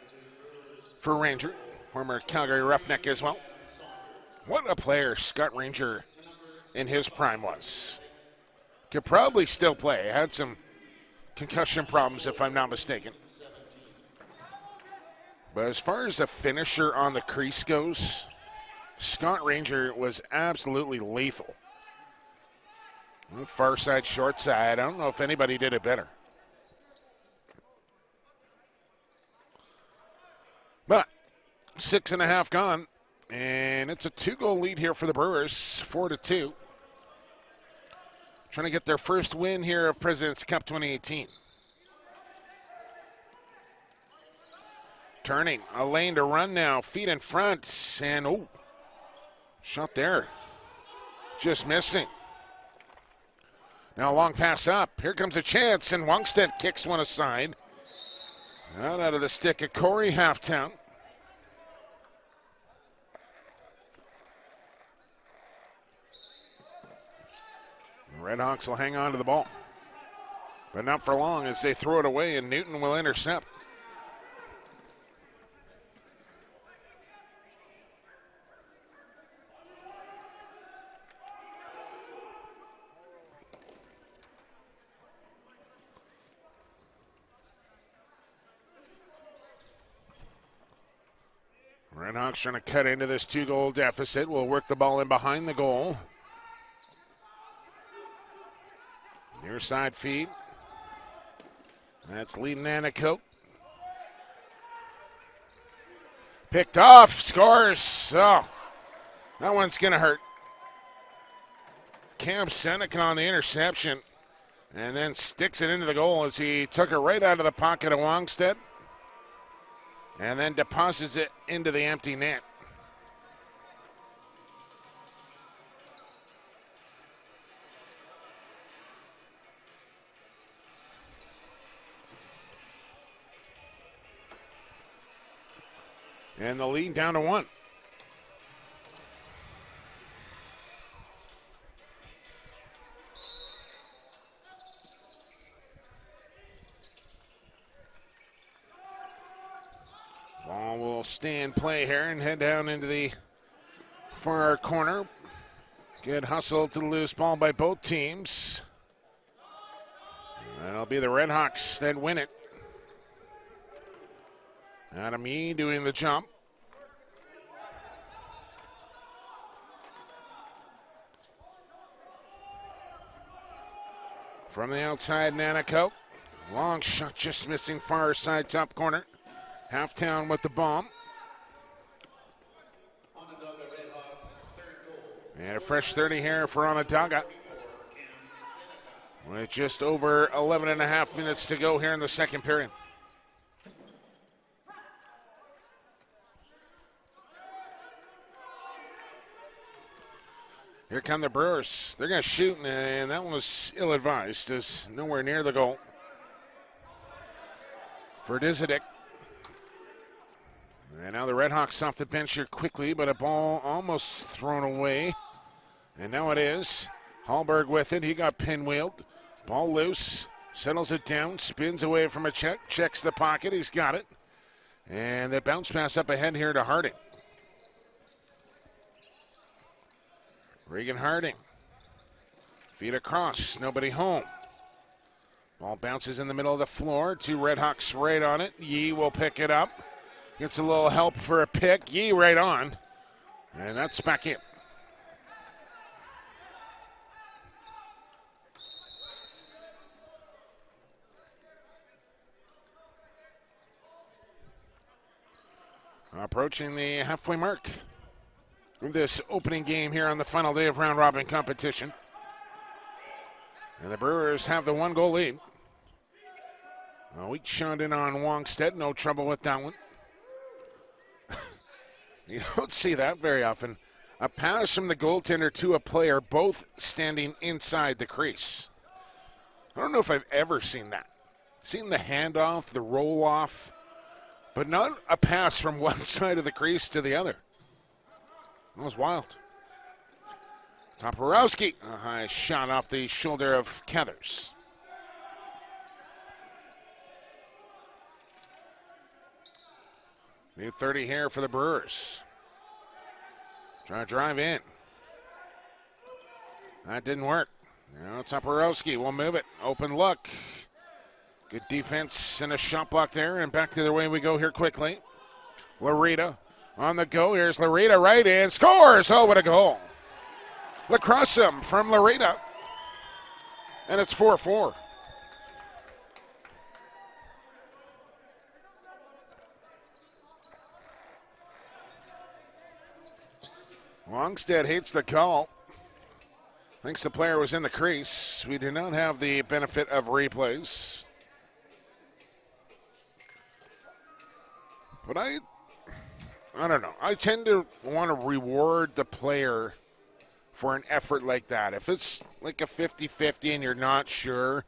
for Ranger. Former Calgary Roughneck as well. What a player Scott Ranger in his prime was. Could probably still play. Had some concussion problems, if I'm not mistaken. But as far as a finisher on the crease goes, Scott Ranger was absolutely lethal. Far side, short side. I don't know if anybody did it better. But 6.5 gone, and it's a 2-goal lead here for the Brewers, 4-2. Trying to get their first win here of President's Cup 2018. Turning, a lane to run now, feet in front, and oh, shot there. Just missing. Now a long pass up. Here comes a chance, and Wongstead kicks one aside. Out of the stick of Corey Halftown. Redhawks will hang on to the ball. But not for long as they throw it away, and Newton will intercept. Redhawks trying to cut into this 2-goal deficit. Will work the ball in behind the goal. Near side feed. That's leading Nanaimo. Picked off. Scores. Oh, that one's going to hurt. Cam Seneca on the interception. And then sticks it into the goal as he took it right out of the pocket of Wongstead. And then deposits it into the empty net. And the lead down to 1. Ball will stay in play here and head down into the far corner. Good hustle to the loose ball by both teams. That'll be the Redhawks that win it. Adam Yee doing the jump. From the outside, Nanaimo. Long shot just missing far side top corner. Halftown with the bomb. And a fresh 30 here for Onondaga. With just over 11.5 minutes to go here in the second period. Here come the Brewers. They're going to shoot, and that one was ill-advised. Is nowhere near the goal for Dizidik. And now the Redhawks off the bench here quickly, but a ball almost thrown away. And now it is. Hallberg with it. He got pinwheeled. Ball loose. Settles it down. Spins away from a check. Checks the pocket. He's got it. And the bounce pass up ahead here to Harding. Regan Harding. Feet across. Nobody home. Ball bounces in the middle of the floor. 2 Redhawks right on it. Yee will pick it up. Gets a little help for a pick. Yee right on. And that's back in. Approaching the halfway mark of this opening game here on the final day of round robin competition. And the Brewers have the 1-goal lead. A weak shot in on Wongstead. No trouble with that one. You don't see that very often. A pass from the goaltender to a player, both standing inside the crease. I don't know if I've ever seen that. Seen the handoff, the roll off, but not a pass from one side of the crease to the other. That was wild. Toporowski, a high shot off the shoulder of Cathers. New 30 here for the Brewers. Trying to drive in. That didn't work. Now Toporowski will move it. Open look. Good defense and a shot block there, and back to the way we go here quickly. Larita on the go. Here's Larita right in. Scores! Oh, what a goal. Lacrosse from Larita. And it's 4-4. Longstead hates the call. Thinks the player was in the crease. We do not have the benefit of replays. But I don't know. I tend to want to reward the player for an effort like that. If it's like a 50-50 and you're not sure,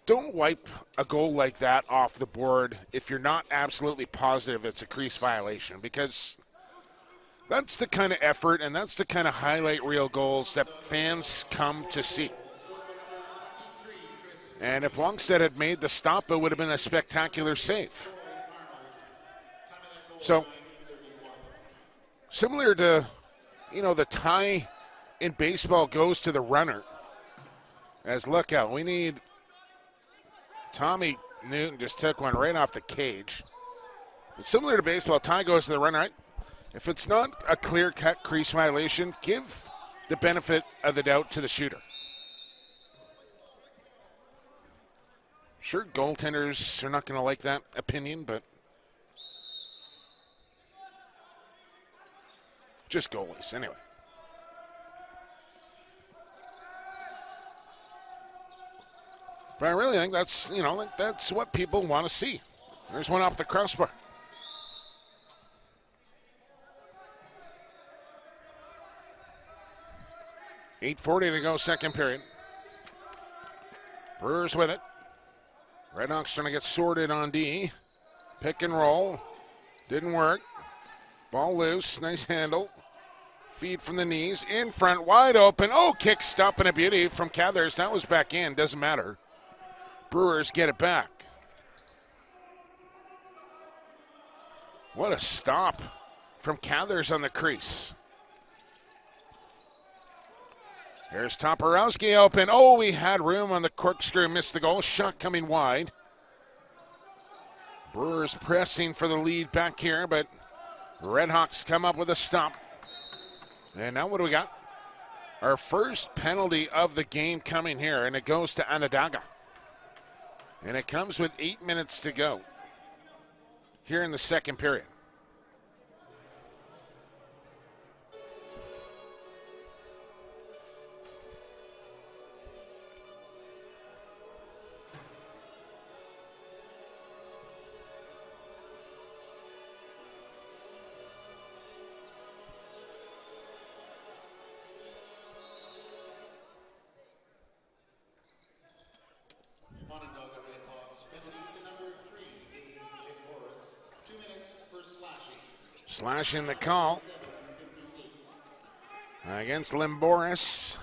don't wipe a goal like that off the board if you're not absolutely positive it's a crease violation, because that's the kind of effort and that's the kind of highlight reel goals that fans come to see. And if Longstead had made the stop, it would have been a spectacular save. So, similar to, the tie in baseball goes to the runner. As look out, we need Tommy Newton just took one right off the cage. But similar to baseball, tie goes to the runner. If it's not a clear-cut crease violation, give the benefit of the doubt to the shooter. Sure, goaltenders are not going to like that opinion, but just goalies, anyway. But I really think that's, that's what people want to see. There's one off the crossbar. $8:40 to go, second period. Brewers with it. Redhawks trying to get sorted on D. Pick and roll. Didn't work. Ball loose. Nice handle. Feed from the knees. In front. Wide open. Oh, kick stop and a beauty from Cathers. That was back in. Doesn't matter. Brewers get it back. What a stop from Cathers on the crease. Here's Toporowski open. Oh, we had room on the corkscrew. Missed the goal. Shot coming wide. Brewers pressing for the lead back here, but Redhawks come up with a stop. And now what do we got? Our first penalty of the game coming here, and it goes to Onondaga. And it comes with 8 minutes to go here in the second period. Onondaga Redhawks, penalty to number 3, Boris. 2 minutes for slashing. Slashing the call against Limboris.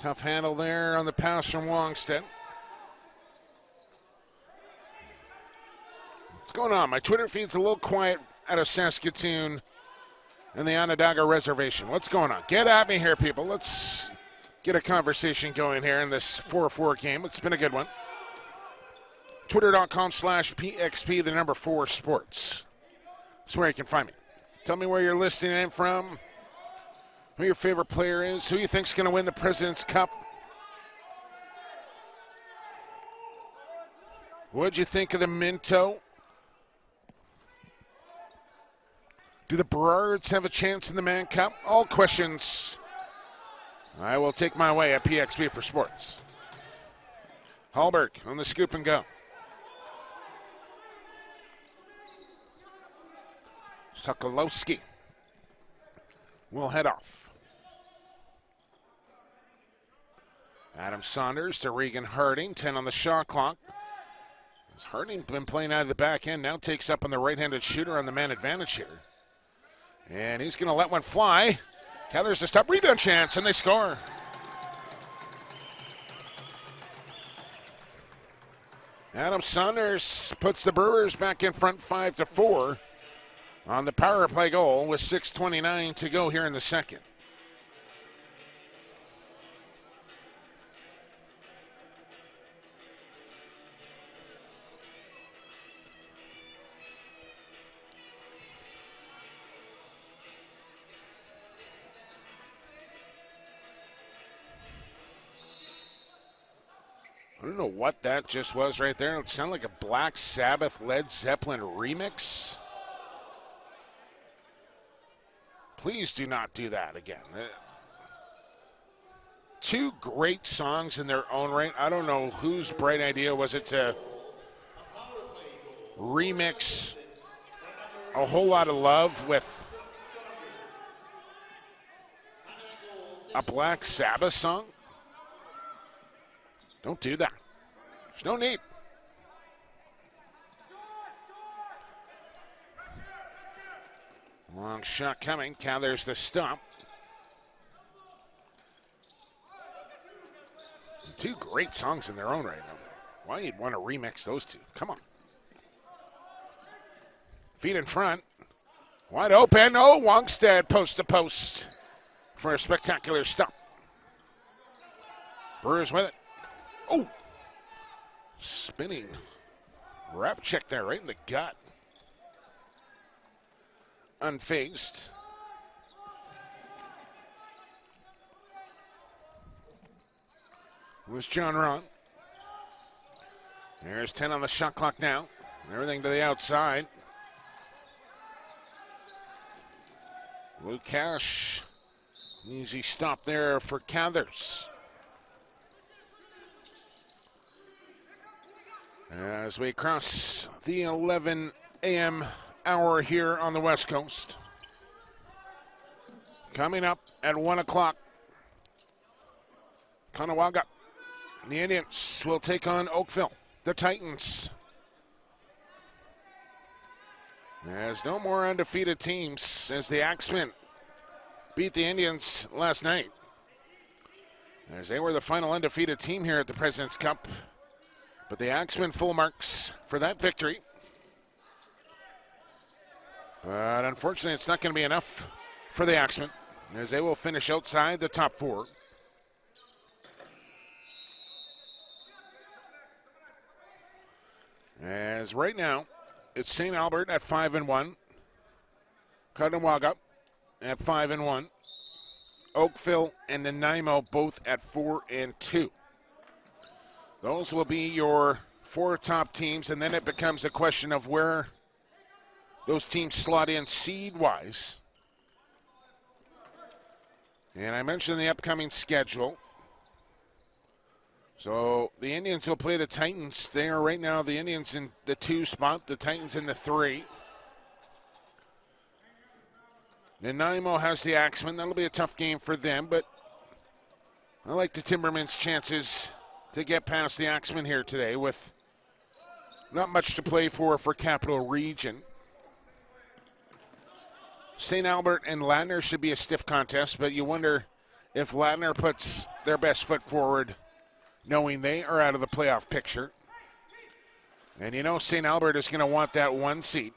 Tough handle there on the pass from Longstead. What's going on? My Twitter feed's a little quiet out of Saskatoon and the Onondaga Reservation. What's going on? Get at me here, people. Let's get a conversation going here in this 4-4 game. It's been a good one. Twitter.com/PXP, the number 4 sports. That's where you can find me. Tell me where you're listening in from, who your favorite player is, who you think's going to win the President's Cup. What'd you think of the Minto? Do the Birds have a chance in the Mann Cup? All questions I will take my way at PXP for Sports. Hallberg on the scoop and go. Sokolowski will head off. Adam Saunders to Regan Harding, 10 on the shot clock. As Harding been playing out of the back end, now takes up on the right-handed shooter on the man advantage here. And he's going to let one fly. Cathers a stop rebound chance, and they score. Adam Saunders puts the Brewers back in front 5-4 on the power play goal with 6:29 to go here in the second. I don't know what that just was right there. It sounded like a Black Sabbath Led Zeppelin remix. Please do not do that again. Two great songs in their own right. I don't know whose bright idea was it to remix A Whole Lot of Love with a Black Sabbath song. Don't do that. There's no need. Long shot coming. There's the stop. Two great songs in their own right now. Why you'd want to remix those two? Come on. Feet in front. Wide open. Oh, Wongstead post to post for a spectacular stop. Brewers with it. Oh, spinning wrap check there right in the gut. Unfazed. It was John Ron. There's 10 on the shot clock now. Everything to the outside. Luke Cash. Easy stop there for Cathers. As we cross the 11 a.m. hour here on the West Coast. Coming up at 1 o'clock, Onondaga. The Indians will take on Oakville, the Titans. There's no more undefeated teams as the Axemen beat the Indians last night. As they were the final undefeated team here at the President's Cup. But the Axemen full marks for that victory. But unfortunately, it's not going to be enough for the Axemen as they will finish outside the top four. As right now, it's St. Albert at 5-1. Onondaga at 5-1. Oakville and Nanaimo both at 4-2. Those will be your four top teams, and then it becomes a question of where those teams slot in seed-wise. And I mentioned the upcoming schedule. So the Indians will play the Titans. They are right now the Indians in the 2 spot, the Titans in the 3. Nanaimo has the Axemen. That'll be a tough game for them, but I like the Timbermen's chances to get past the Axemen here today with not much to play for Capital Region. St. Albert and Ladner should be a stiff contest, but you wonder if Ladner puts their best foot forward knowing they are out of the playoff picture. And you know St. Albert is going to want that 1 seat.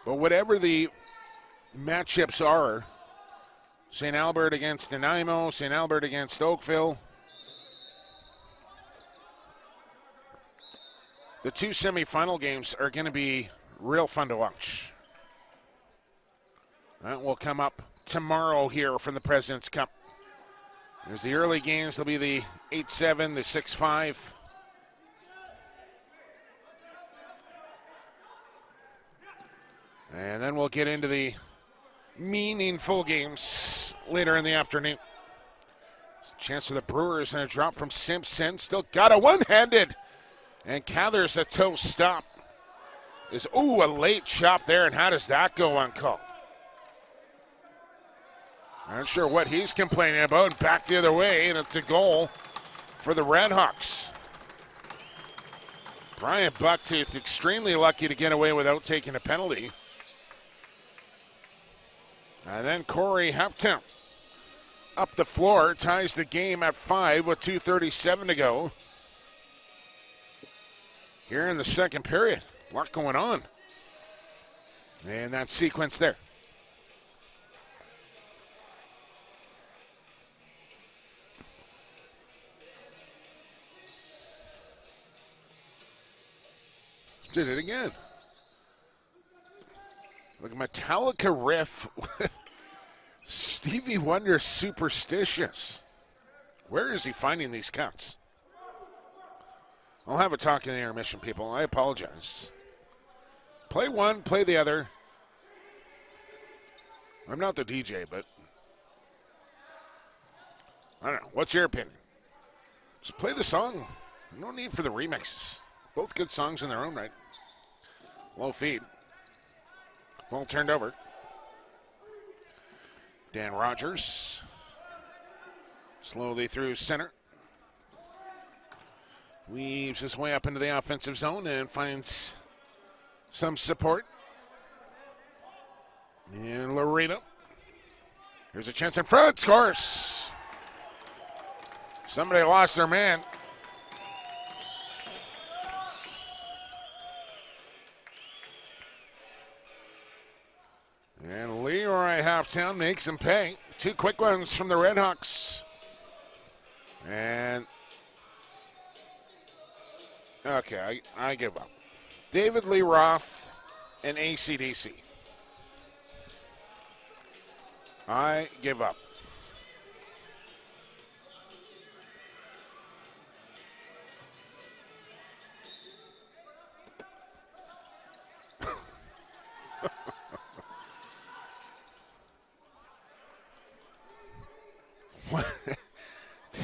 But whatever the matchups are, St. Albert against Nanaimo, St. Albert against Oakville. The 2 semifinal games are going to be real fun to watch. That will come up tomorrow here from the President's Cup. As the early games will be the 8-7, the 6-5. And then we'll get into the meaningful games later in the afternoon. Chance for the Brewers and a drop from Simpson. Still got a one-handed. And Cathers a toe stop. A late chop there, and how does that go uncalled? Not sure what he's complaining about. Back the other way, and it's a goal for the Redhawks. Brian Bucktooth extremely lucky to get away without taking a penalty. And then Corey Heptown up the floor, ties the game at 5 with 2:37 to go. Here in the second period, a lot going on. And that sequence there. Did it again. Like a Metallica riff with Stevie Wonder Superstitious. Where is he finding these cuts? I'll have a talk in the intermission, people. I apologize. Play one, play the other. I'm not the DJ, but I don't know. What's your opinion? Just play the song. No need for the remixes. Both good songs in their own right. Low feed. Ball turned over. Dan Rogers. Slowly through center. Weaves his way up into the offensive zone and finds some support. And Loretta. Here's a chance in front. Scores. Somebody lost their man. And Leroy Halftown makes him pay. Two quick ones from the Redhawks. And, okay, I give up. David Lee Roth and AC/DC. I give up.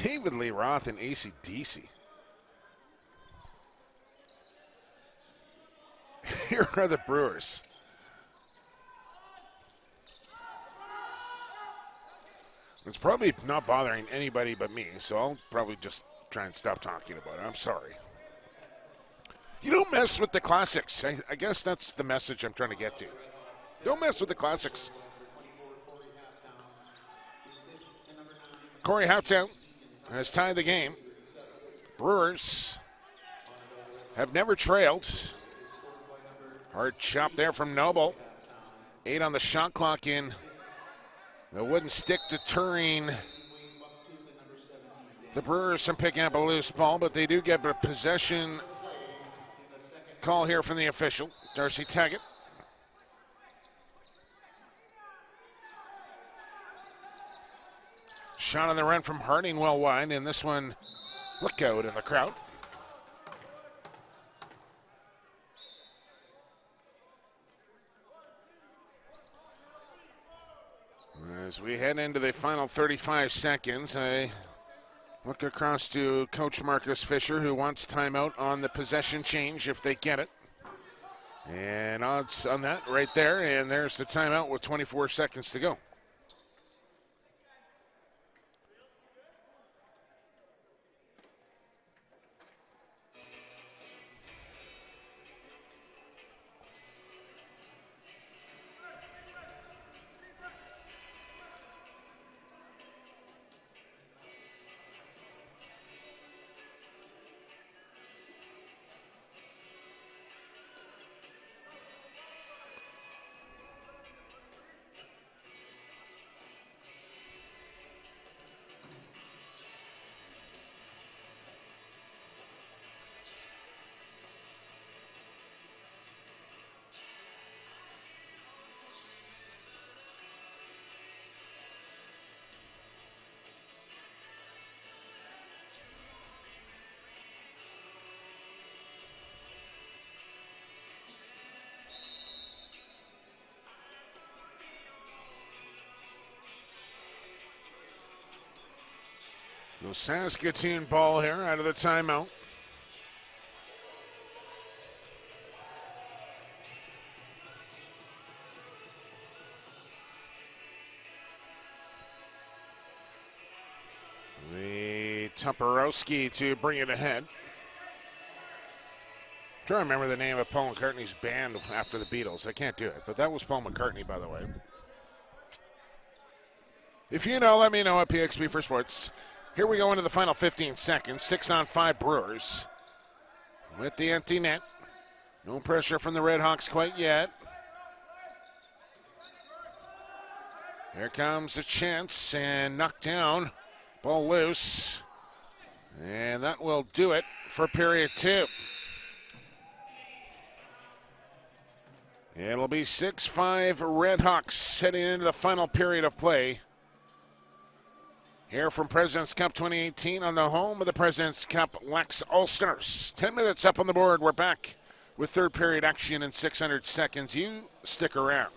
David Lee Roth and AC/DC. Here are the Brewers. It's probably not bothering anybody but me, so I'll probably just try and stop talking about it. I'm sorry. You don't mess with the classics. I guess that's the message I'm trying to get to. Don't mess with the classics. Corey Houghton has tied the game. Brewers have never trailed. Hard chop there from Noble. 8 on the shot clock in. The wooden stick deterring the Brewers from picking up a loose ball, but they do get a possession call here from the official, Darcy Taggett. Shot on the run from Harding, well wide, and this one, look out in the crowd. As we head into the final 35 seconds, I look across to Coach Marcus Fisher, who wants timeout on the possession change if they get it. And odds on that right there, and there's the timeout with 24 seconds to go. So Saskatoon ball here out of the timeout. The Toporowski to bring it ahead. Trying to remember the name of Paul McCartney's band after the Beatles. I can't do it, but that was Paul McCartney, by the way. If you know, let me know at PXB for Sports. Here we go into the final 15 seconds. 6-on-5 Brewers with the empty net. No pressure from the Redhawks quite yet. Here comes a chance and knocked down. Ball loose. And that will do it for period 2. It'll be 6-5 Redhawks heading into the final period of play. Here from President's Cup 2018 on the home of the President's Cup Lax Ulsters. 10 minutes up on the board. We're back with third period action in 600 seconds. You stick around.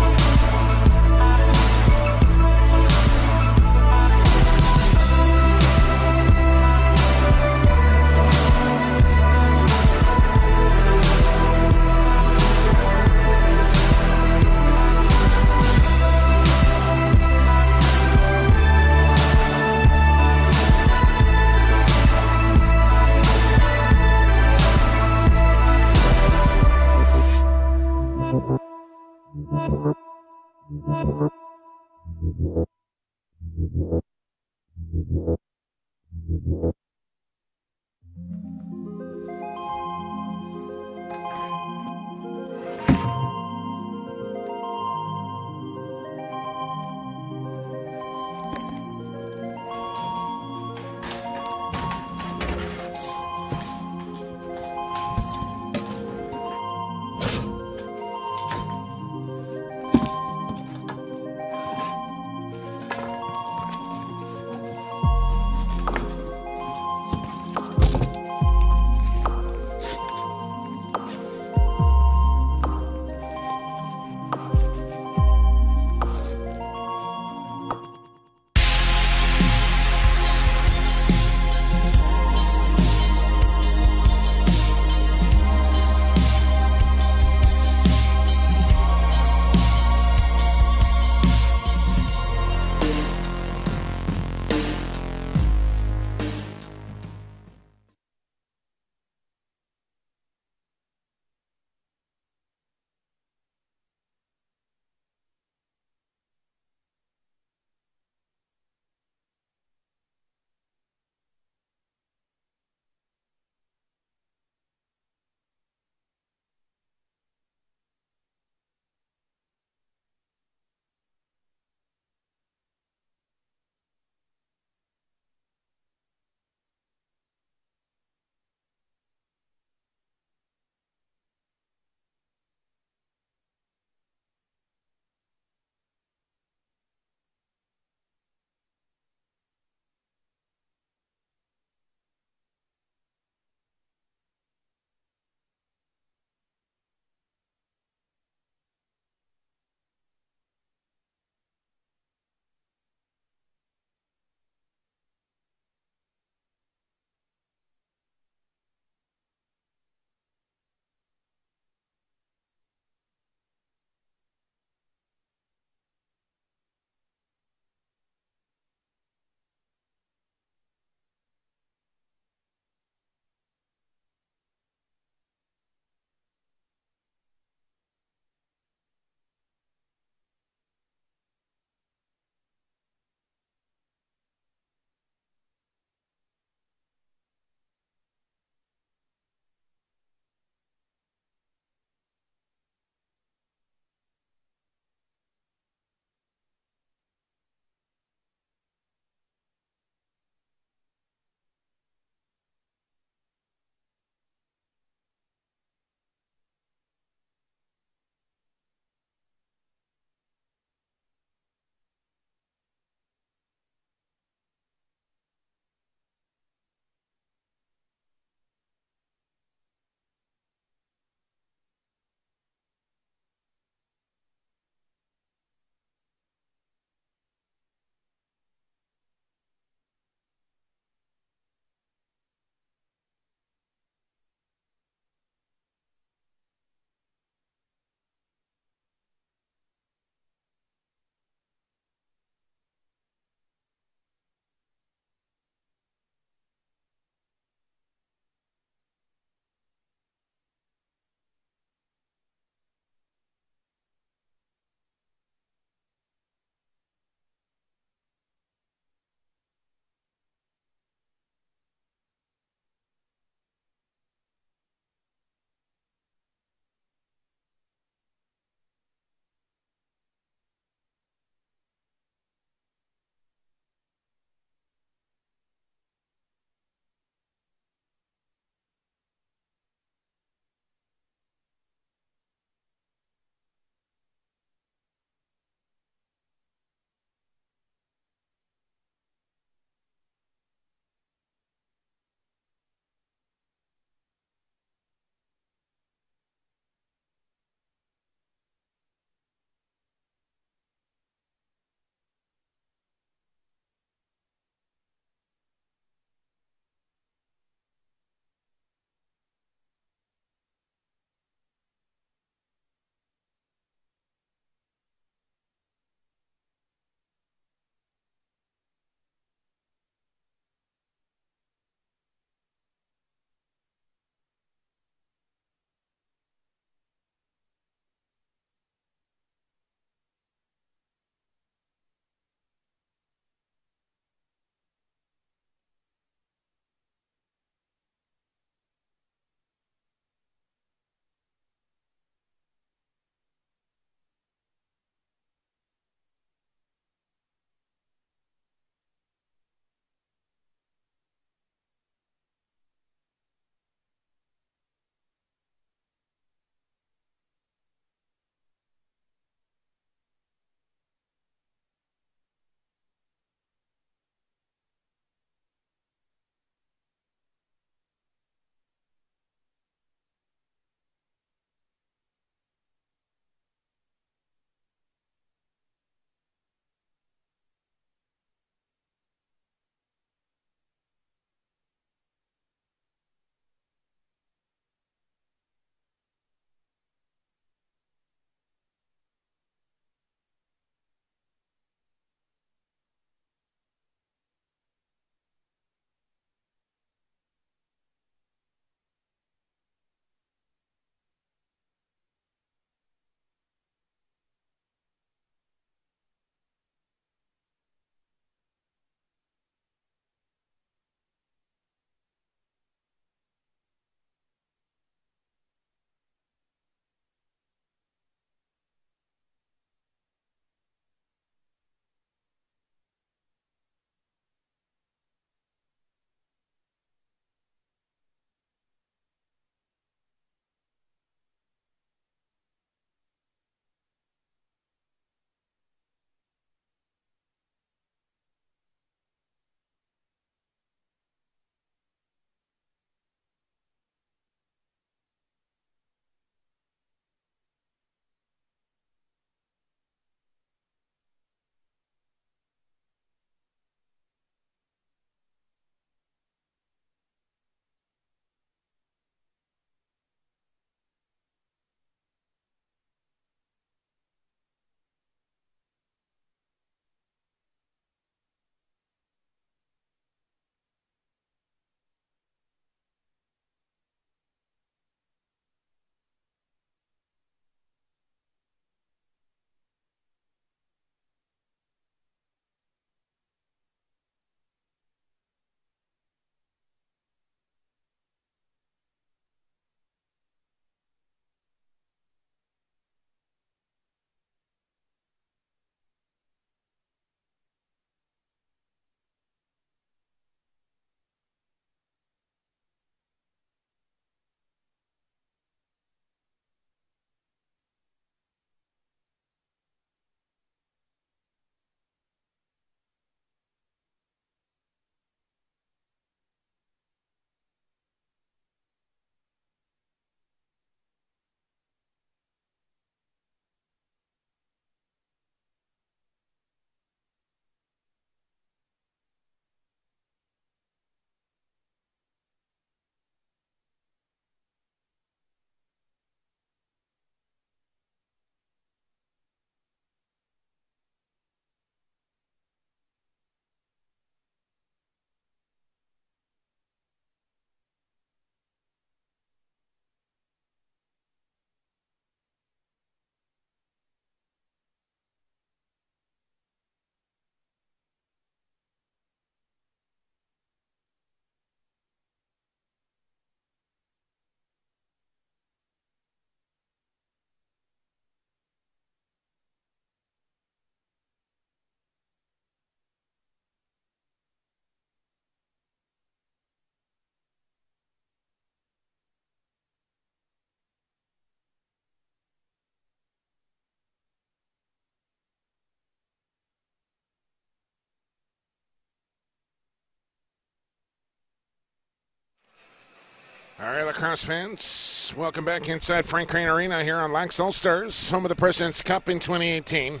All right, lacrosse fans, welcome back inside Frank Crane Arena here on Lax All-Stars, home of the President's Cup in 2018.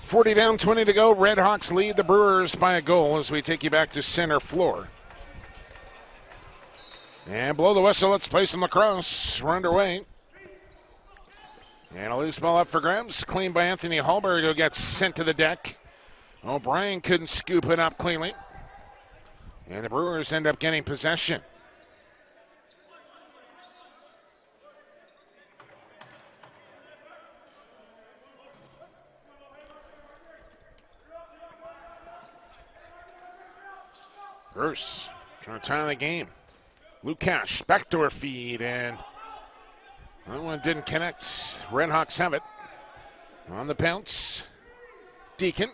40 down, 20 to go. Redhawks lead the Brewers by a goal as we take you back to center floor. And blow the whistle, let's play some lacrosse. We're underway. And a loose ball up for grabs, cleaned by Anthony Hallberg, who gets sent to the deck. O'Brien couldn't scoop it up cleanly. And the Brewers end up getting possession. Bruce trying to tie the game. Lukash, backdoor feed, and that one didn't connect. Redhawks have it. On the bounce, Deacon.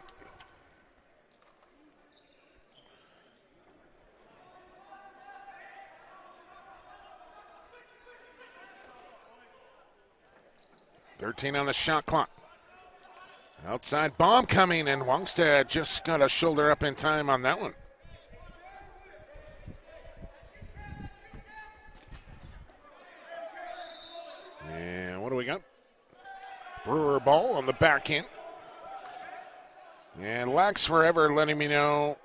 .13 on the shot clock. Outside bomb coming, and Wongstad just got a shoulder up in time on that one. And what do we got? Brewer ball on the back end. And Lax forever letting me know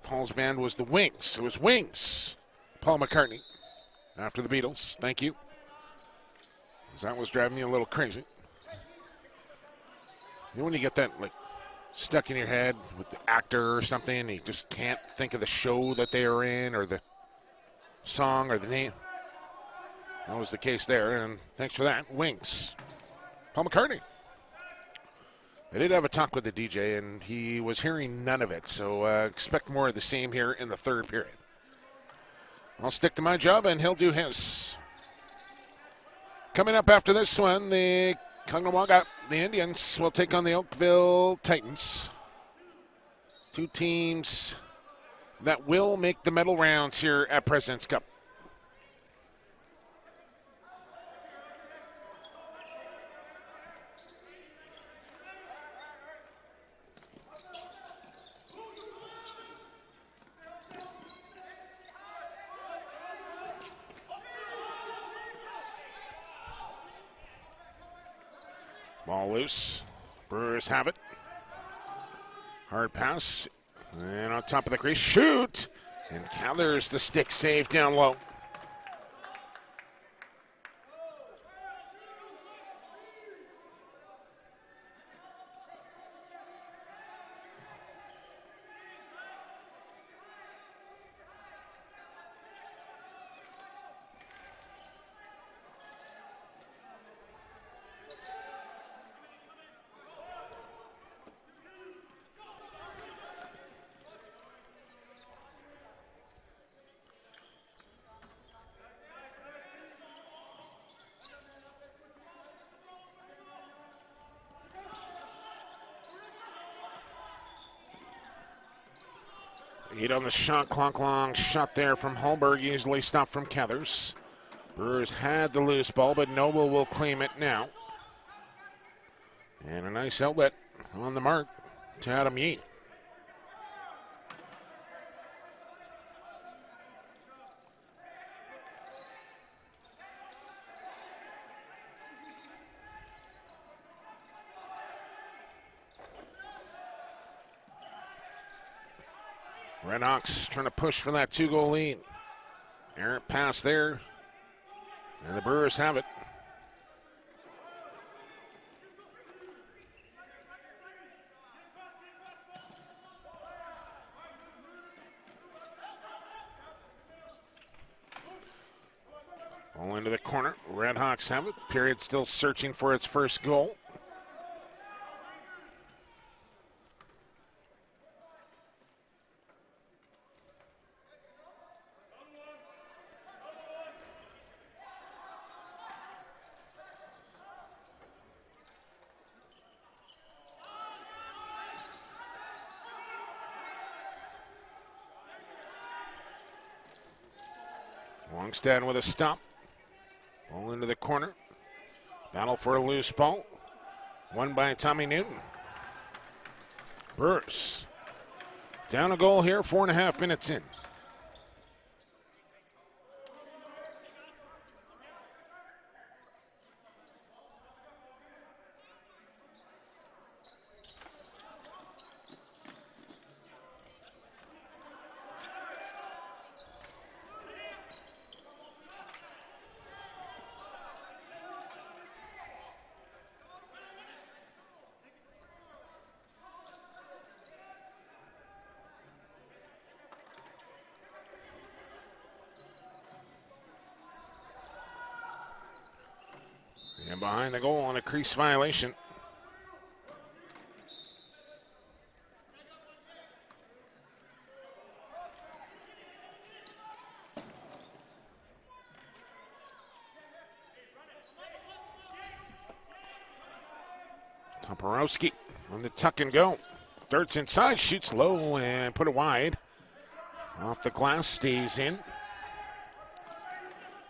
Paul's band was the Wings. It was Wings. Paul McCartney after the Beatles. Thank you. That was driving me a little crazy. You know when you get that like stuck in your head with the actor or something and you just can't think of the show that they are in or the song or the name? That was the case there, and thanks for that. Wings. Paul McCartney. I did have a talk with the DJ, and he was hearing none of it, so expect more of the same here in the third period. I'll stick to my job, and he'll do his. Coming up after this one, the Caughnawaga, the Indians, will take on the Oakville Titans. Two teams that will make the medal rounds here at President's Cup. Ball loose. Brewers have it. Hard pass. And on top of the crease, shoot! And Callers the stick save down low. Eight on the shot clock, long shot there from Hallberg, easily stopped from Cathers. Brewers had the loose ball, but Noble will claim it now. And a nice outlet on the mark to Adam Yee. Redhawks trying to push for that two-goal lead. Errant pass there, and the Brewers have it. Ball into the corner. Redhawks have it. Period still searching for its first goal. Longstad with a stop. Ball into the corner. Battle for a loose ball. Won by Tommy Newton. Brewers down a goal here, 4.5 minutes in. And behind the goal on a crease violation. Toporowski on the tuck and go. Darts inside, shoots low and put it wide. Off the glass, stays in.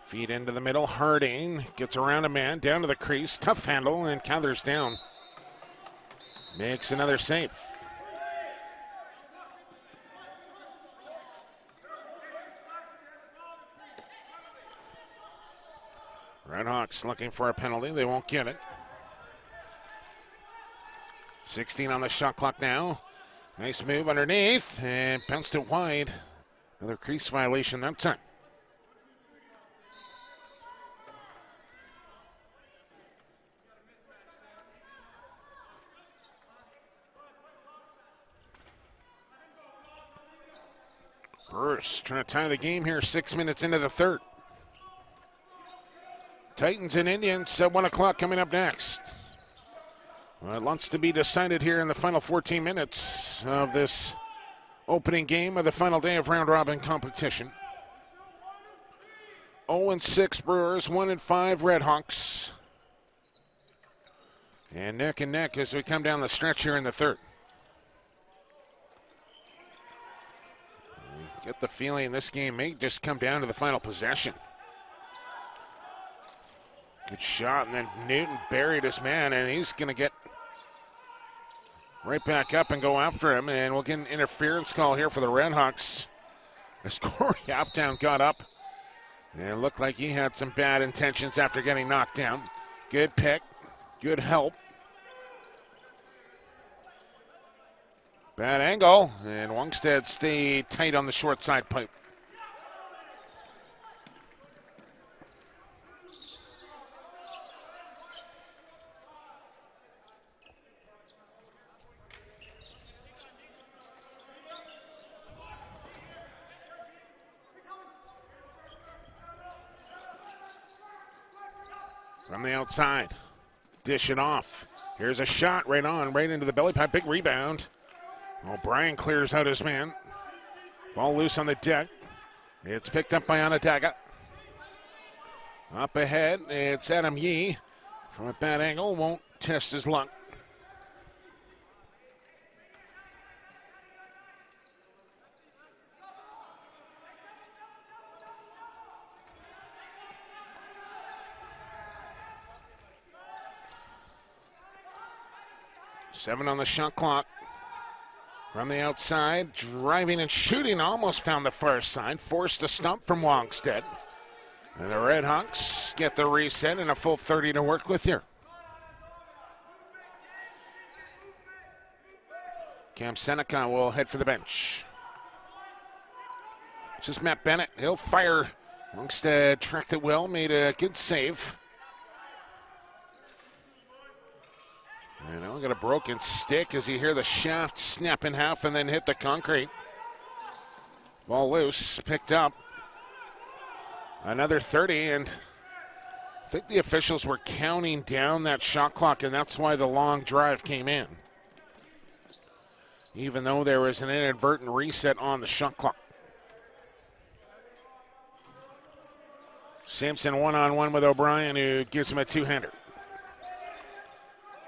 Feed into the middle, Harding gets around a man, down to the crease, tough handle, and Cathers down. Makes another save. Redhawks looking for a penalty, they won't get it. 16 on the shot clock now. Nice move underneath and bounced it wide. Another crease violation that time. Brewers trying to tie the game here 6 minutes into the third. Titans and Indians at 1 o'clock coming up next. Lots to be decided here in the final 14 minutes of this opening game of the final day of round-robin competition. 0-6 Brewers, 1-5 Redhawks. And neck and neck as we come down the stretch here in the third. Get the feeling this game may just come down to the final possession. Good shot, and then Newton buried his man, and he's going to get right back up and go after him, and we'll get an interference call here for the Redhawks. As Corey Halfdown got up, and it looked like he had some bad intentions after getting knocked down. Good pick, good help. Bad angle, and Wongstead stayed tight on the short side pipe. From the outside, dish it off. Here's a shot right on, right into the belly pipe. Big rebound. O'Brien clears out his man. Ball loose on the deck. It's picked up by Onondaga. Up ahead, it's Adam Yee. From a bad angle, won't test his luck. Seven on the shot clock. From the outside, driving and shooting, almost found the far side. Forced a stump from Wongstead. And the Redhawks get the reset and a full 30 to work with here. Cam Seneca will head for the bench. This is Matt Bennett. He'll fire. Wongstead tracked it well, made a good save. And now we got a broken stick as you hear the shaft snap in half and then hit the concrete. Ball loose, picked up. Another 30, and I think the officials were counting down that shot clock, and that's why the long drive came in. Even though there was an inadvertent reset on the shot clock. Simpson one-on-one with O'Brien, who gives him a two-hander.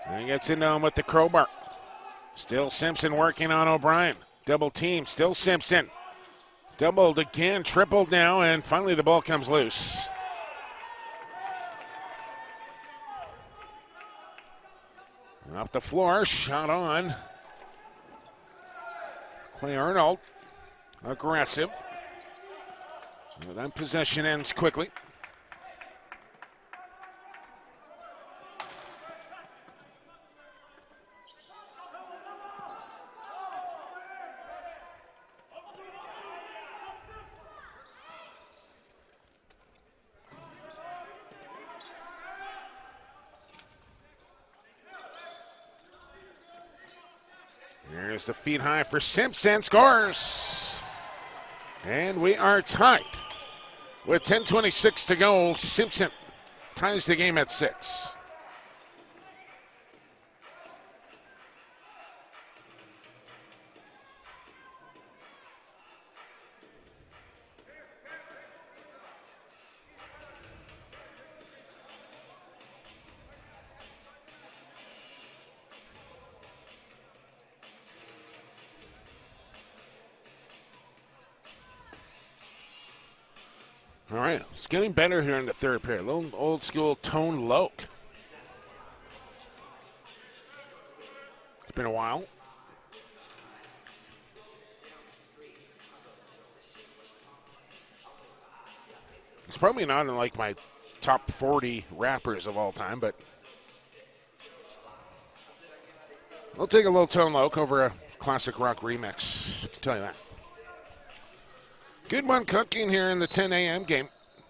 And he gets into him with the crowbar. Still Simpson working on O'Brien. Double team, still Simpson. Doubled again, tripled now, and finally the ball comes loose. Up the floor, shot on. Clay Arnold, aggressive. And that possession ends quickly. Here's the feed high for Simpson, scores! And we are tied. With 10:26 to go, Simpson ties the game at 6. All right, it's getting better here in the third period. A little old school Tone Loke. It's been a while. It's probably not in like my top 40 rappers of all time, but we'll take a little Tone Loke over a classic rock remix. I can tell you that. Good one cooking here in the 10 a.m. game.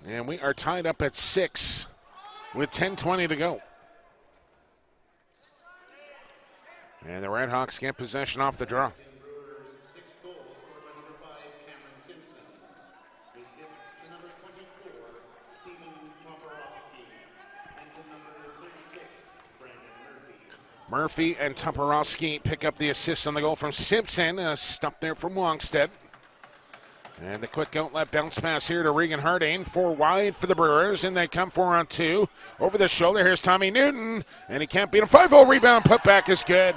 And we are tied up at 6 with 10:20 to go. And the Redhawks get possession off the draw. Murphy and Toporowski pick up the assist on the goal from Simpson. A stop there from Wongstead. And the quick outlet bounce pass here to Regan Harding. 4 wide for the Brewers, and they come 4-on-2. Over the shoulder, here's Tommy Newton, and he can't beat him. 5-0 rebound, putback is good.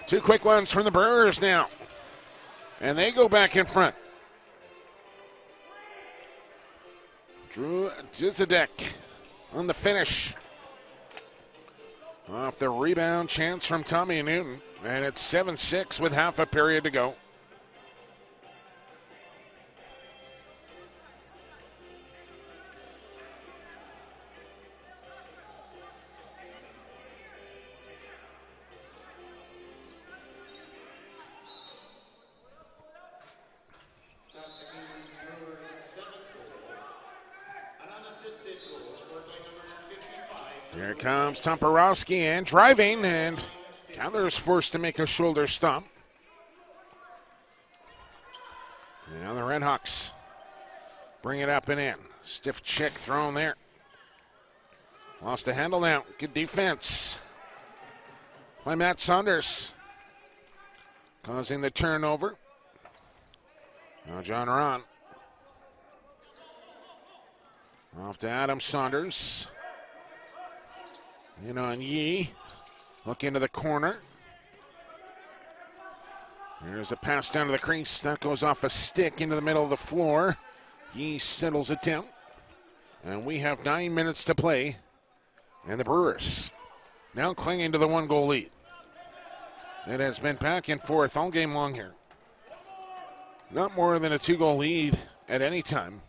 Two quick ones from the Brewers now. And they go back in front. Drew Dzidek on the finish. Off the rebound chance from Tommy Newton. And it's 7-6 with half a period to go. Saskatoon Brewers 7th goal. An unassisted goal scored by number 55. Here comes Tomporowski and driving, and Candler's forced to make a shoulder stomp. Now the Redhawks bring it up and in. Stiff check thrown there. Lost the handle now. Good defense by Matt Saunders, causing the turnover. Now John Ron. Off to Adam Saunders. In on Yee. Look into the corner. There's a pass down to the crease. That goes off a stick into the middle of the floor. Yee settles it down. And we have 9 minutes to play. And the Brewers now clinging to the 1-goal lead. It has been back and forth all game long here. Not more than a 2-goal lead at any time.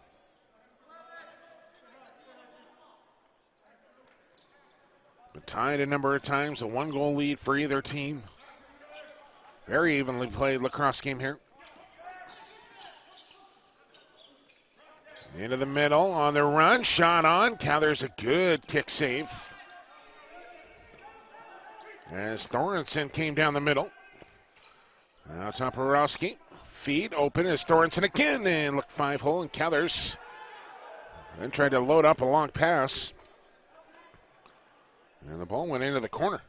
But tied a number of times, a 1-goal lead for either team. Very evenly played lacrosse game here. Into the middle on the run, shot on. There's a good kick save. As Thorensen came down the middle. Now Toporowski. Feed open as Thorensen again, and look 5-hole, and Cathers then tried to load up a long pass. And the ball went into the corner.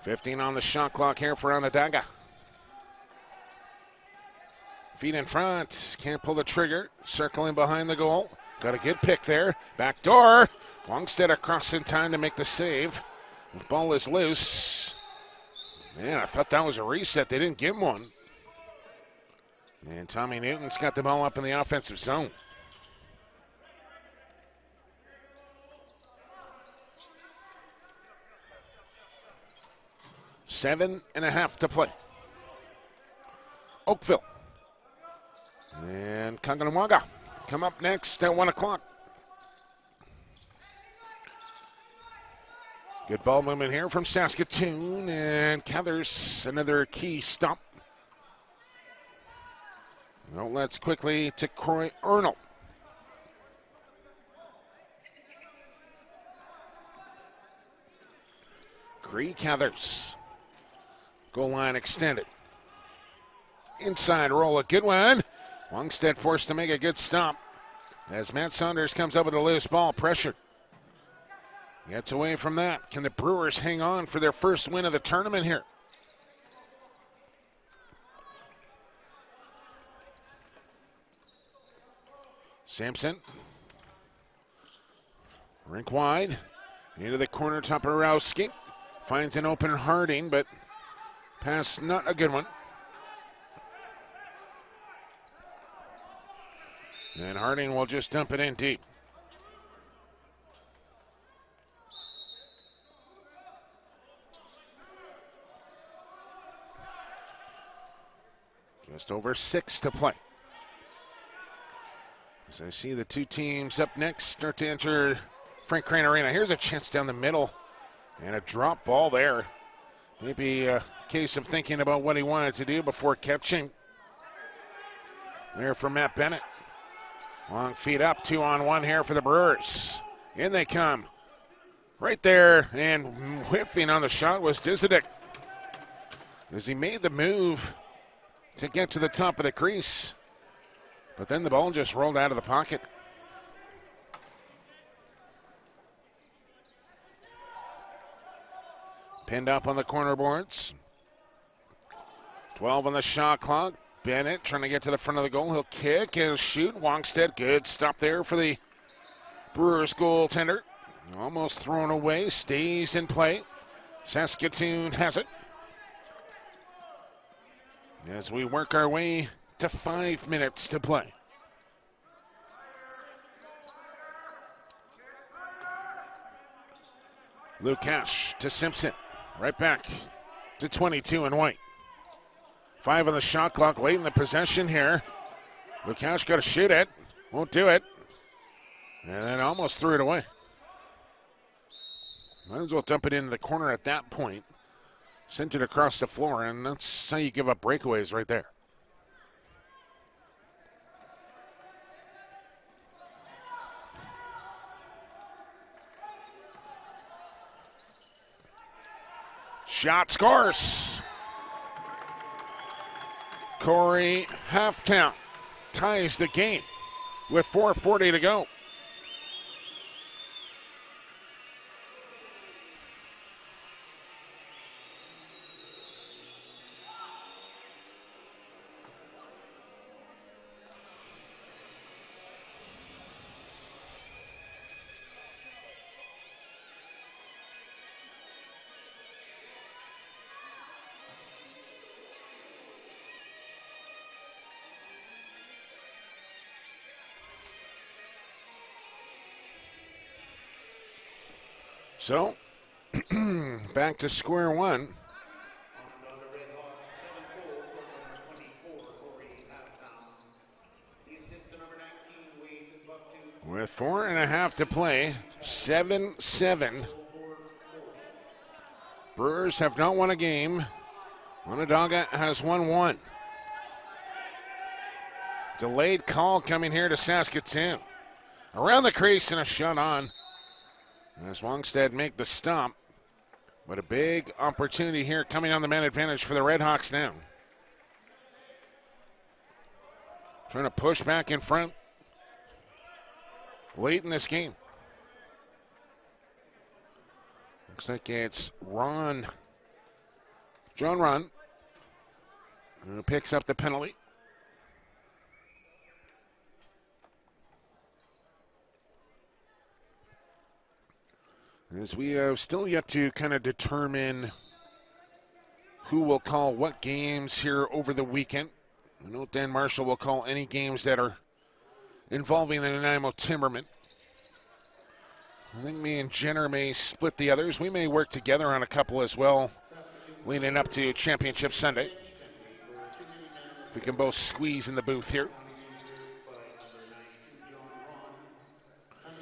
$15 on the shot clock here for Onondaga. Feet in front, can't pull the trigger. Circling behind the goal. Got a good pick there. Back door. Wongstead across in time to make the save. The ball is loose. Man, I thought that was a reset. They didn't give him one. And Tommy Newton's got the ball up in the offensive zone. Seven and a half to play. Oakville and Kanganwaga come up next at 1 o'clock. Good ball movement here from Saskatoon, and Cathers another key stop. Outlets quickly to Croy Arnold. Cree Cathers. Goal line extended. Inside roll, a good one. Wongstead forced to make a good stop as Matt Saunders comes up with a loose ball. Pressure. Gets away from that. Can the Brewers hang on for their first win of the tournament here? Sampson. Rink wide. Into the corner, Toporowski. Finds an open Harding, but pass not a good one. And Harding will just dump it in deep. Just over 6 to play. As I see the two teams up next start to enter Frank Crane Arena. Here's a chance down the middle. And a drop ball there. Maybe a case of thinking about what he wanted to do before catching. There for Matt Bennett. Long feet up, 2-on-1 here for the Brewers. In they come. Right there, and whiffing on the shot was Disidik. As he made the move to get to the top of the crease. But then the ball just rolled out of the pocket. Pinned up on the corner boards. 12 on the shot clock. Bennett trying to get to the front of the goal. He'll kick and shoot. Wongstead, good stop there for the Brewers goaltender. Almost thrown away. Stays in play. Saskatoon has it. As we work our way to 5 minutes to play. Lukash to Simpson. Right back to 22 and White. 5 on the shot clock late in the possession here. Lukash got to shoot it. Won't do it. And then almost threw it away. Might as well dump it into the corner at that point. Sent it across the floor, and that's how you give up breakaways right there. Shot scores. Corey Halftown ties the game with 4:40 to go. So, back to square one. Onondaga Redhawks, 7 goals for number 24, Corey Halftown. The assist to number 19, Wade is buck to. With 4.5 to play, 7-7. Brewers have not won a game. Onondaga has won one. Delayed call coming here to Saskatoon. Around the crease and a shot on. As Wongstead make the stop. But a big opportunity here coming on the man advantage for the Redhawks now. Trying to push back in front late in this game. Looks like it's John Ron, who picks up the penalty. As we have still yet to kind of determine who will call what games here over the weekend. I know Dan Marshall will call any games that are involving the Nanaimo Timbermen. I think me and Jenner may split the others. We may work together on a couple as well, leading up to Championship Sunday. If we can both squeeze in the booth here.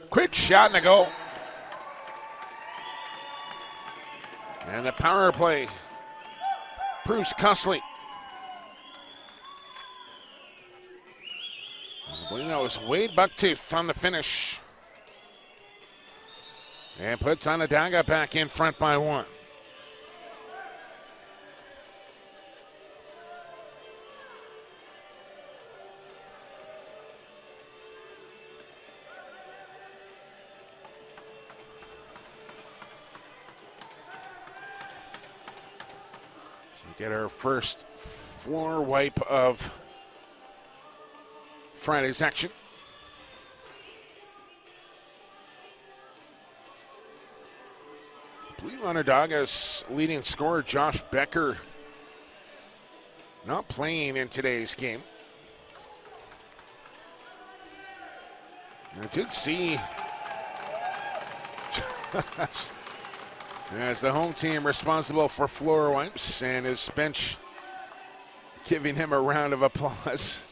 Quick shot and a goal. And the power play. Bruce Cusley. I believe that was Wade Bucktooth on the finish. And puts Onondaga back in front by 1. Get our first floor wipe of Friday's action. Onondaga's leading scorer, Josh Becker, not playing in today's game. I did see as the home team responsible for floor wipes and his bench giving him a round of applause,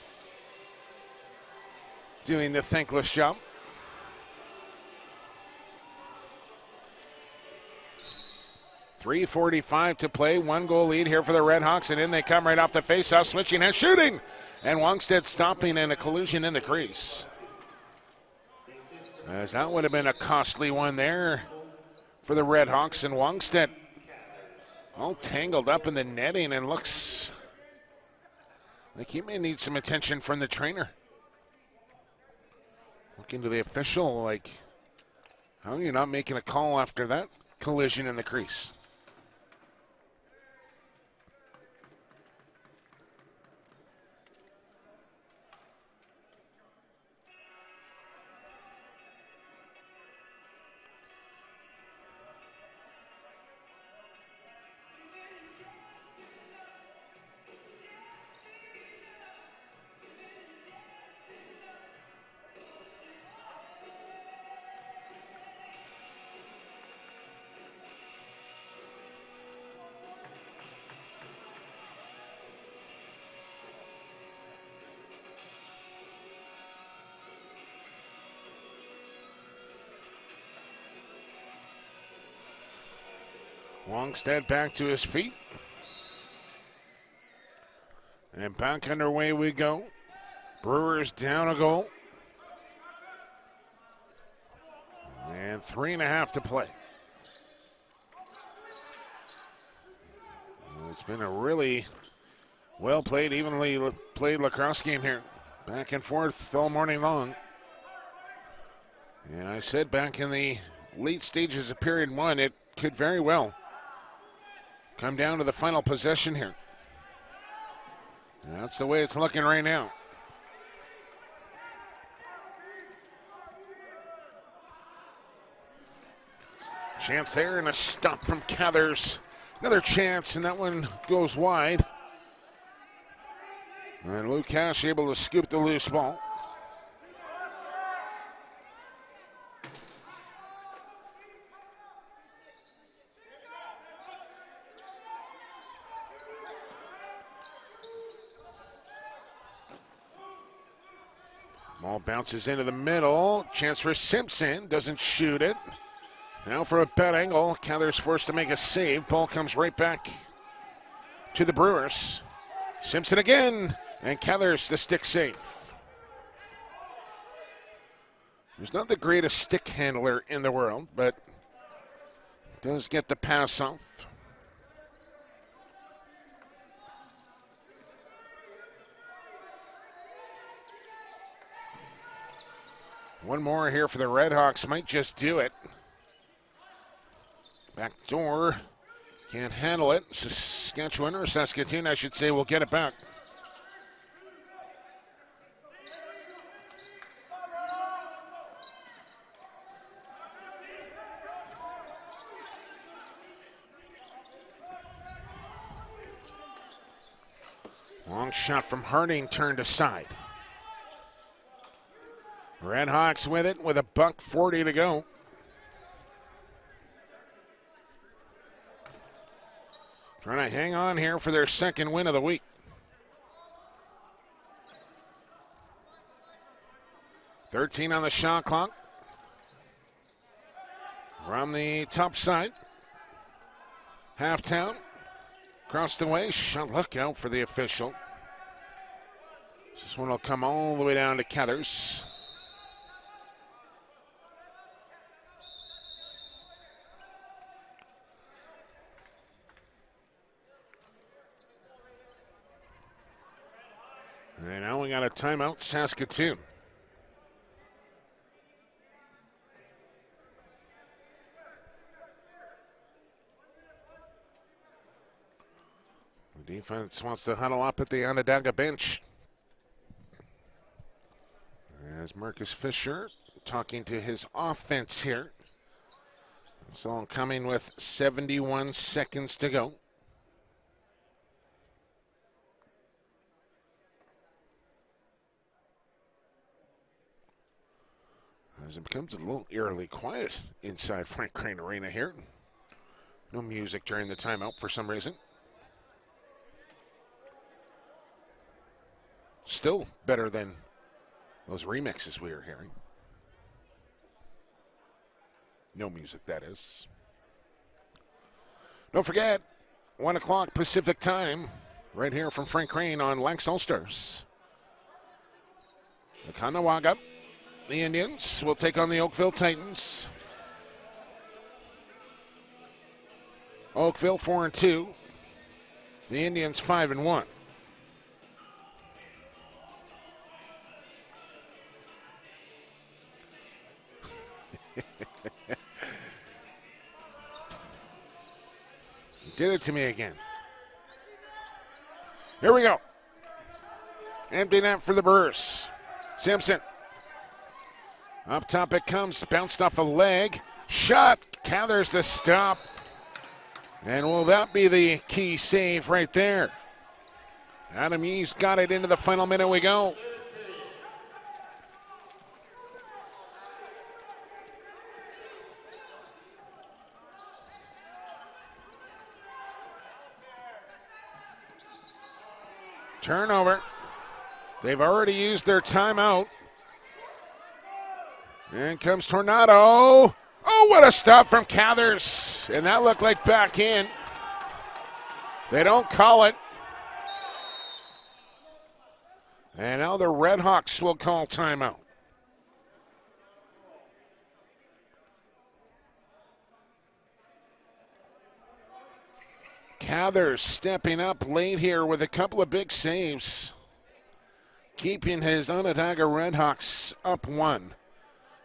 doing the thankless job. .345 to play, 1-goal lead here for the Redhawks, and in they come right off the faceoff, switching and shooting, and Wongstead stopping in a collision in the crease. As that would have been a costly one there for the Redhawks, and Wongstead all tangled up in the netting and looks like he may need some attention from the trainer. Looking to the official like, how are you not making a call after that collision in the crease? Wongstead back to his feet. And back underway we go. Brewers down a goal. And 3.5 to play. It's been a really well played, evenly played lacrosse game here. Back and forth all morning long. And I said back in the late stages of period one, it could very well come down to the final possession here. And that's the way it's looking right now. Chance there and a stop from Cathers. Another chance, and that one goes wide. And Luke Cash able to scoop the loose ball. Ball bounces into the middle. Chance for Simpson. Doesn't shoot it. Now for a bad angle. Cathers forced to make a save. Ball comes right back to the Brewers. Simpson again. And Cathers the stick safe. He's not the greatest stick handler in the world, but does get the pass off. One more here for the Redhawks might just do it. Back door, can't handle it. Saskatchewan, or Saskatoon, I should say, will get it back. Long shot from Harding turned aside. Redhawks with it with $1:40 to go. Trying to hang on here for their second win of the week. $13 on the shot clock. From the top side. Halftown. Across the way. Shot look out for the official. This one will come all the way down to Cathers. And now we got a timeout, Saskatoon. The defense wants to huddle up at the Onondaga bench. As Marcus Fisher talking to his offense here. It's all coming with 71 seconds to go. As it becomes a little eerily quiet inside Frank Crane Arena here. No music during the timeout for some reason. Still better than those remixes we were hearing. No music, that is. Don't forget, 1 o'clock Pacific time, right here from Frank Crane on Lax All-Stars. The Onondaga, the Indians, will take on the Oakville Titans. Oakville 4-2. The Indians 5-1. Did it to me again. Here we go. Empty net for the Brewers. Simpson. Up top it comes. Bounced off a leg. Shot. Gathers the stop. And will that be the key save right there? Adam Yee's got it into the final minute we go. Turnover. They've already used their timeout. And comes Tornado. Oh, what a stop from Cathers. And that looked like back in. They don't call it. And now the Redhawks will call timeout. Cathers stepping up late here with a couple of big saves, keeping his Onondaga Redhawks up 1.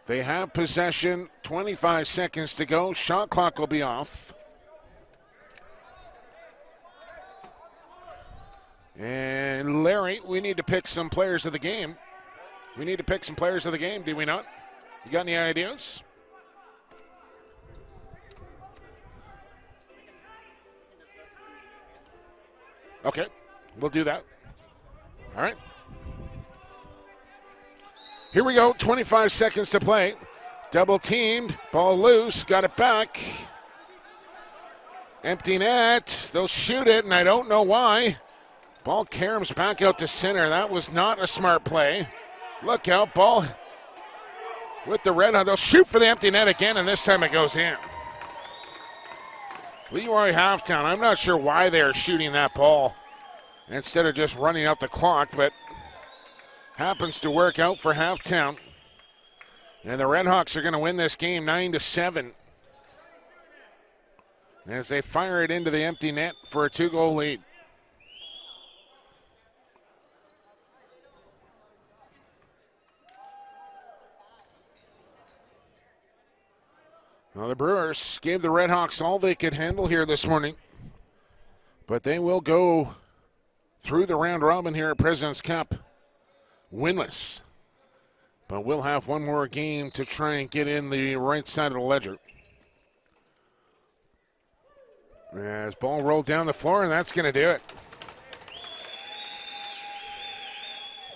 They have possession, 25 seconds to go. Shot clock will be off. And Larry, we need to pick some players of the game. We need to pick some players of the game, do we not? You got any ideas? Okay, we'll do that. All right. Here we go, 25 seconds to play. Double teamed, ball loose, got it back. Empty net, they'll shoot it, and I don't know why. Ball caroms back out to center. That was not a smart play. Look out, ball with the Red Hawks. They'll shoot for the empty net again, and this time it goes in. Leroy Halftown, I'm not sure why they're shooting that ball instead of just running out the clock, but happens to work out for Halftown. And the Redhawks are going to win this game 9-7 as they fire it into the empty net for a 2-goal lead. Well, the Brewers gave the Redhawks all they could handle here this morning, but they will go through the round robin here at President's Cup winless. But we'll have one more game to try and get in the right side of the ledger. As ball rolled down the floor, and that's going to do it.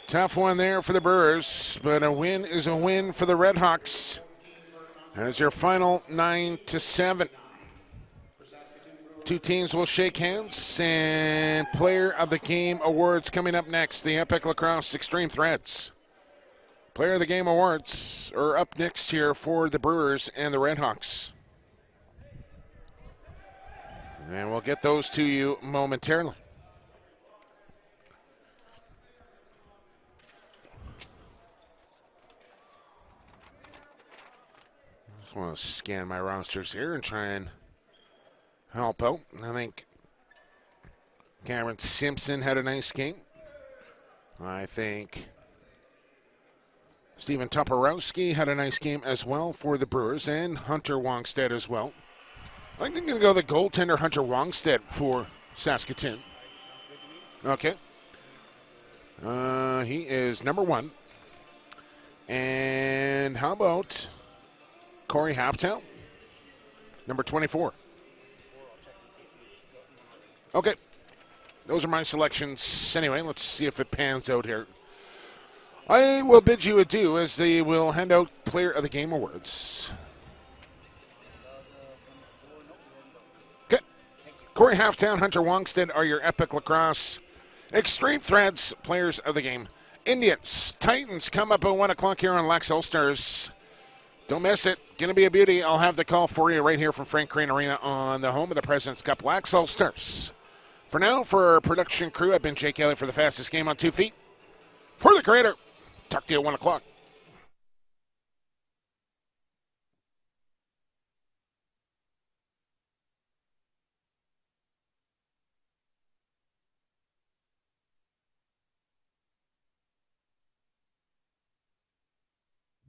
Tough one there for the Brewers, but a win is a win for the Redhawks. As your final 9-7. Two teams will shake hands, and Player of the Game awards coming up next. The Epic Lacrosse Extreme Threads. Player of the Game awards are up next here for the Brewers and the Redhawks. And we'll get those to you momentarily. Just want to scan my rosters here and try and help out. I think Cameron Simpson had a nice game. I think Steven Toporowski had a nice game as well for the Brewers, and Hunter Wongstead as well. I'm going to go the goaltender Hunter Wongstead for Saskatoon. Okay. He is number 1. And how about Corey Halftown? Number 24. Okay. Those are my selections. Anyway, let's see if it pans out here. I will bid you adieu as they will hand out Player of the Game awards. Okay. Corey Halftown, Hunter Wongstead are your Epic Lacrosse Extreme Threads Players of the Game. Indians, Titans come up at 1 o'clock here on Lax All-Stars. Don't miss it. Going to be a beauty. I'll have the call for you right here from Frank Crane Arena on the home of the President's Cup, Lax All-Stars. For now, for our production crew, I've been Jake Kelly for the fastest game on 2 feet. For the creator, talk to you at 1 o'clock.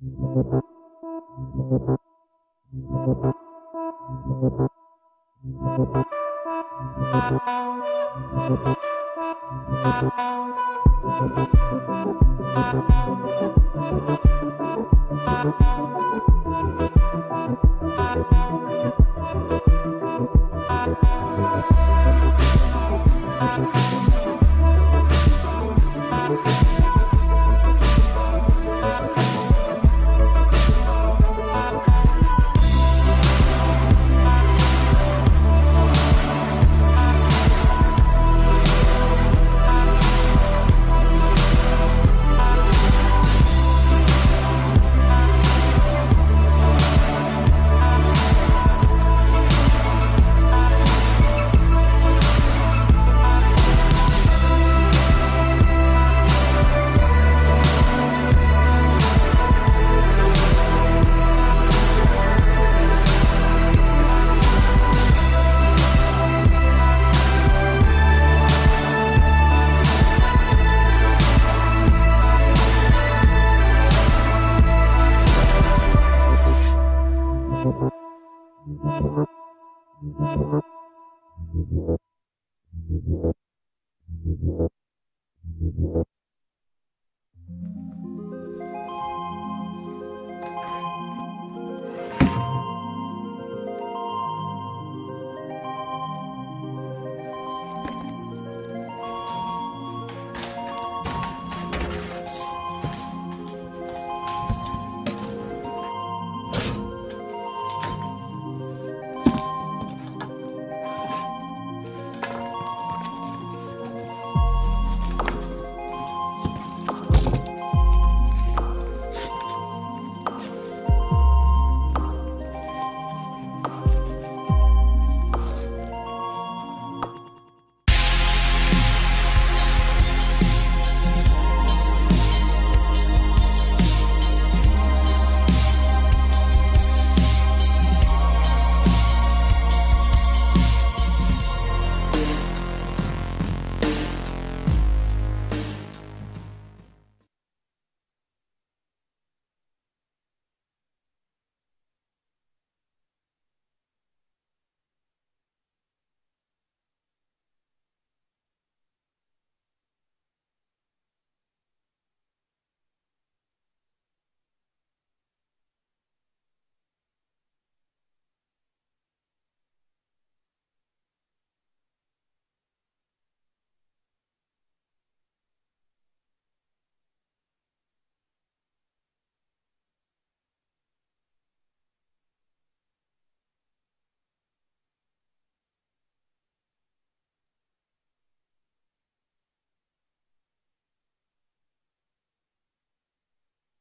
Thank you.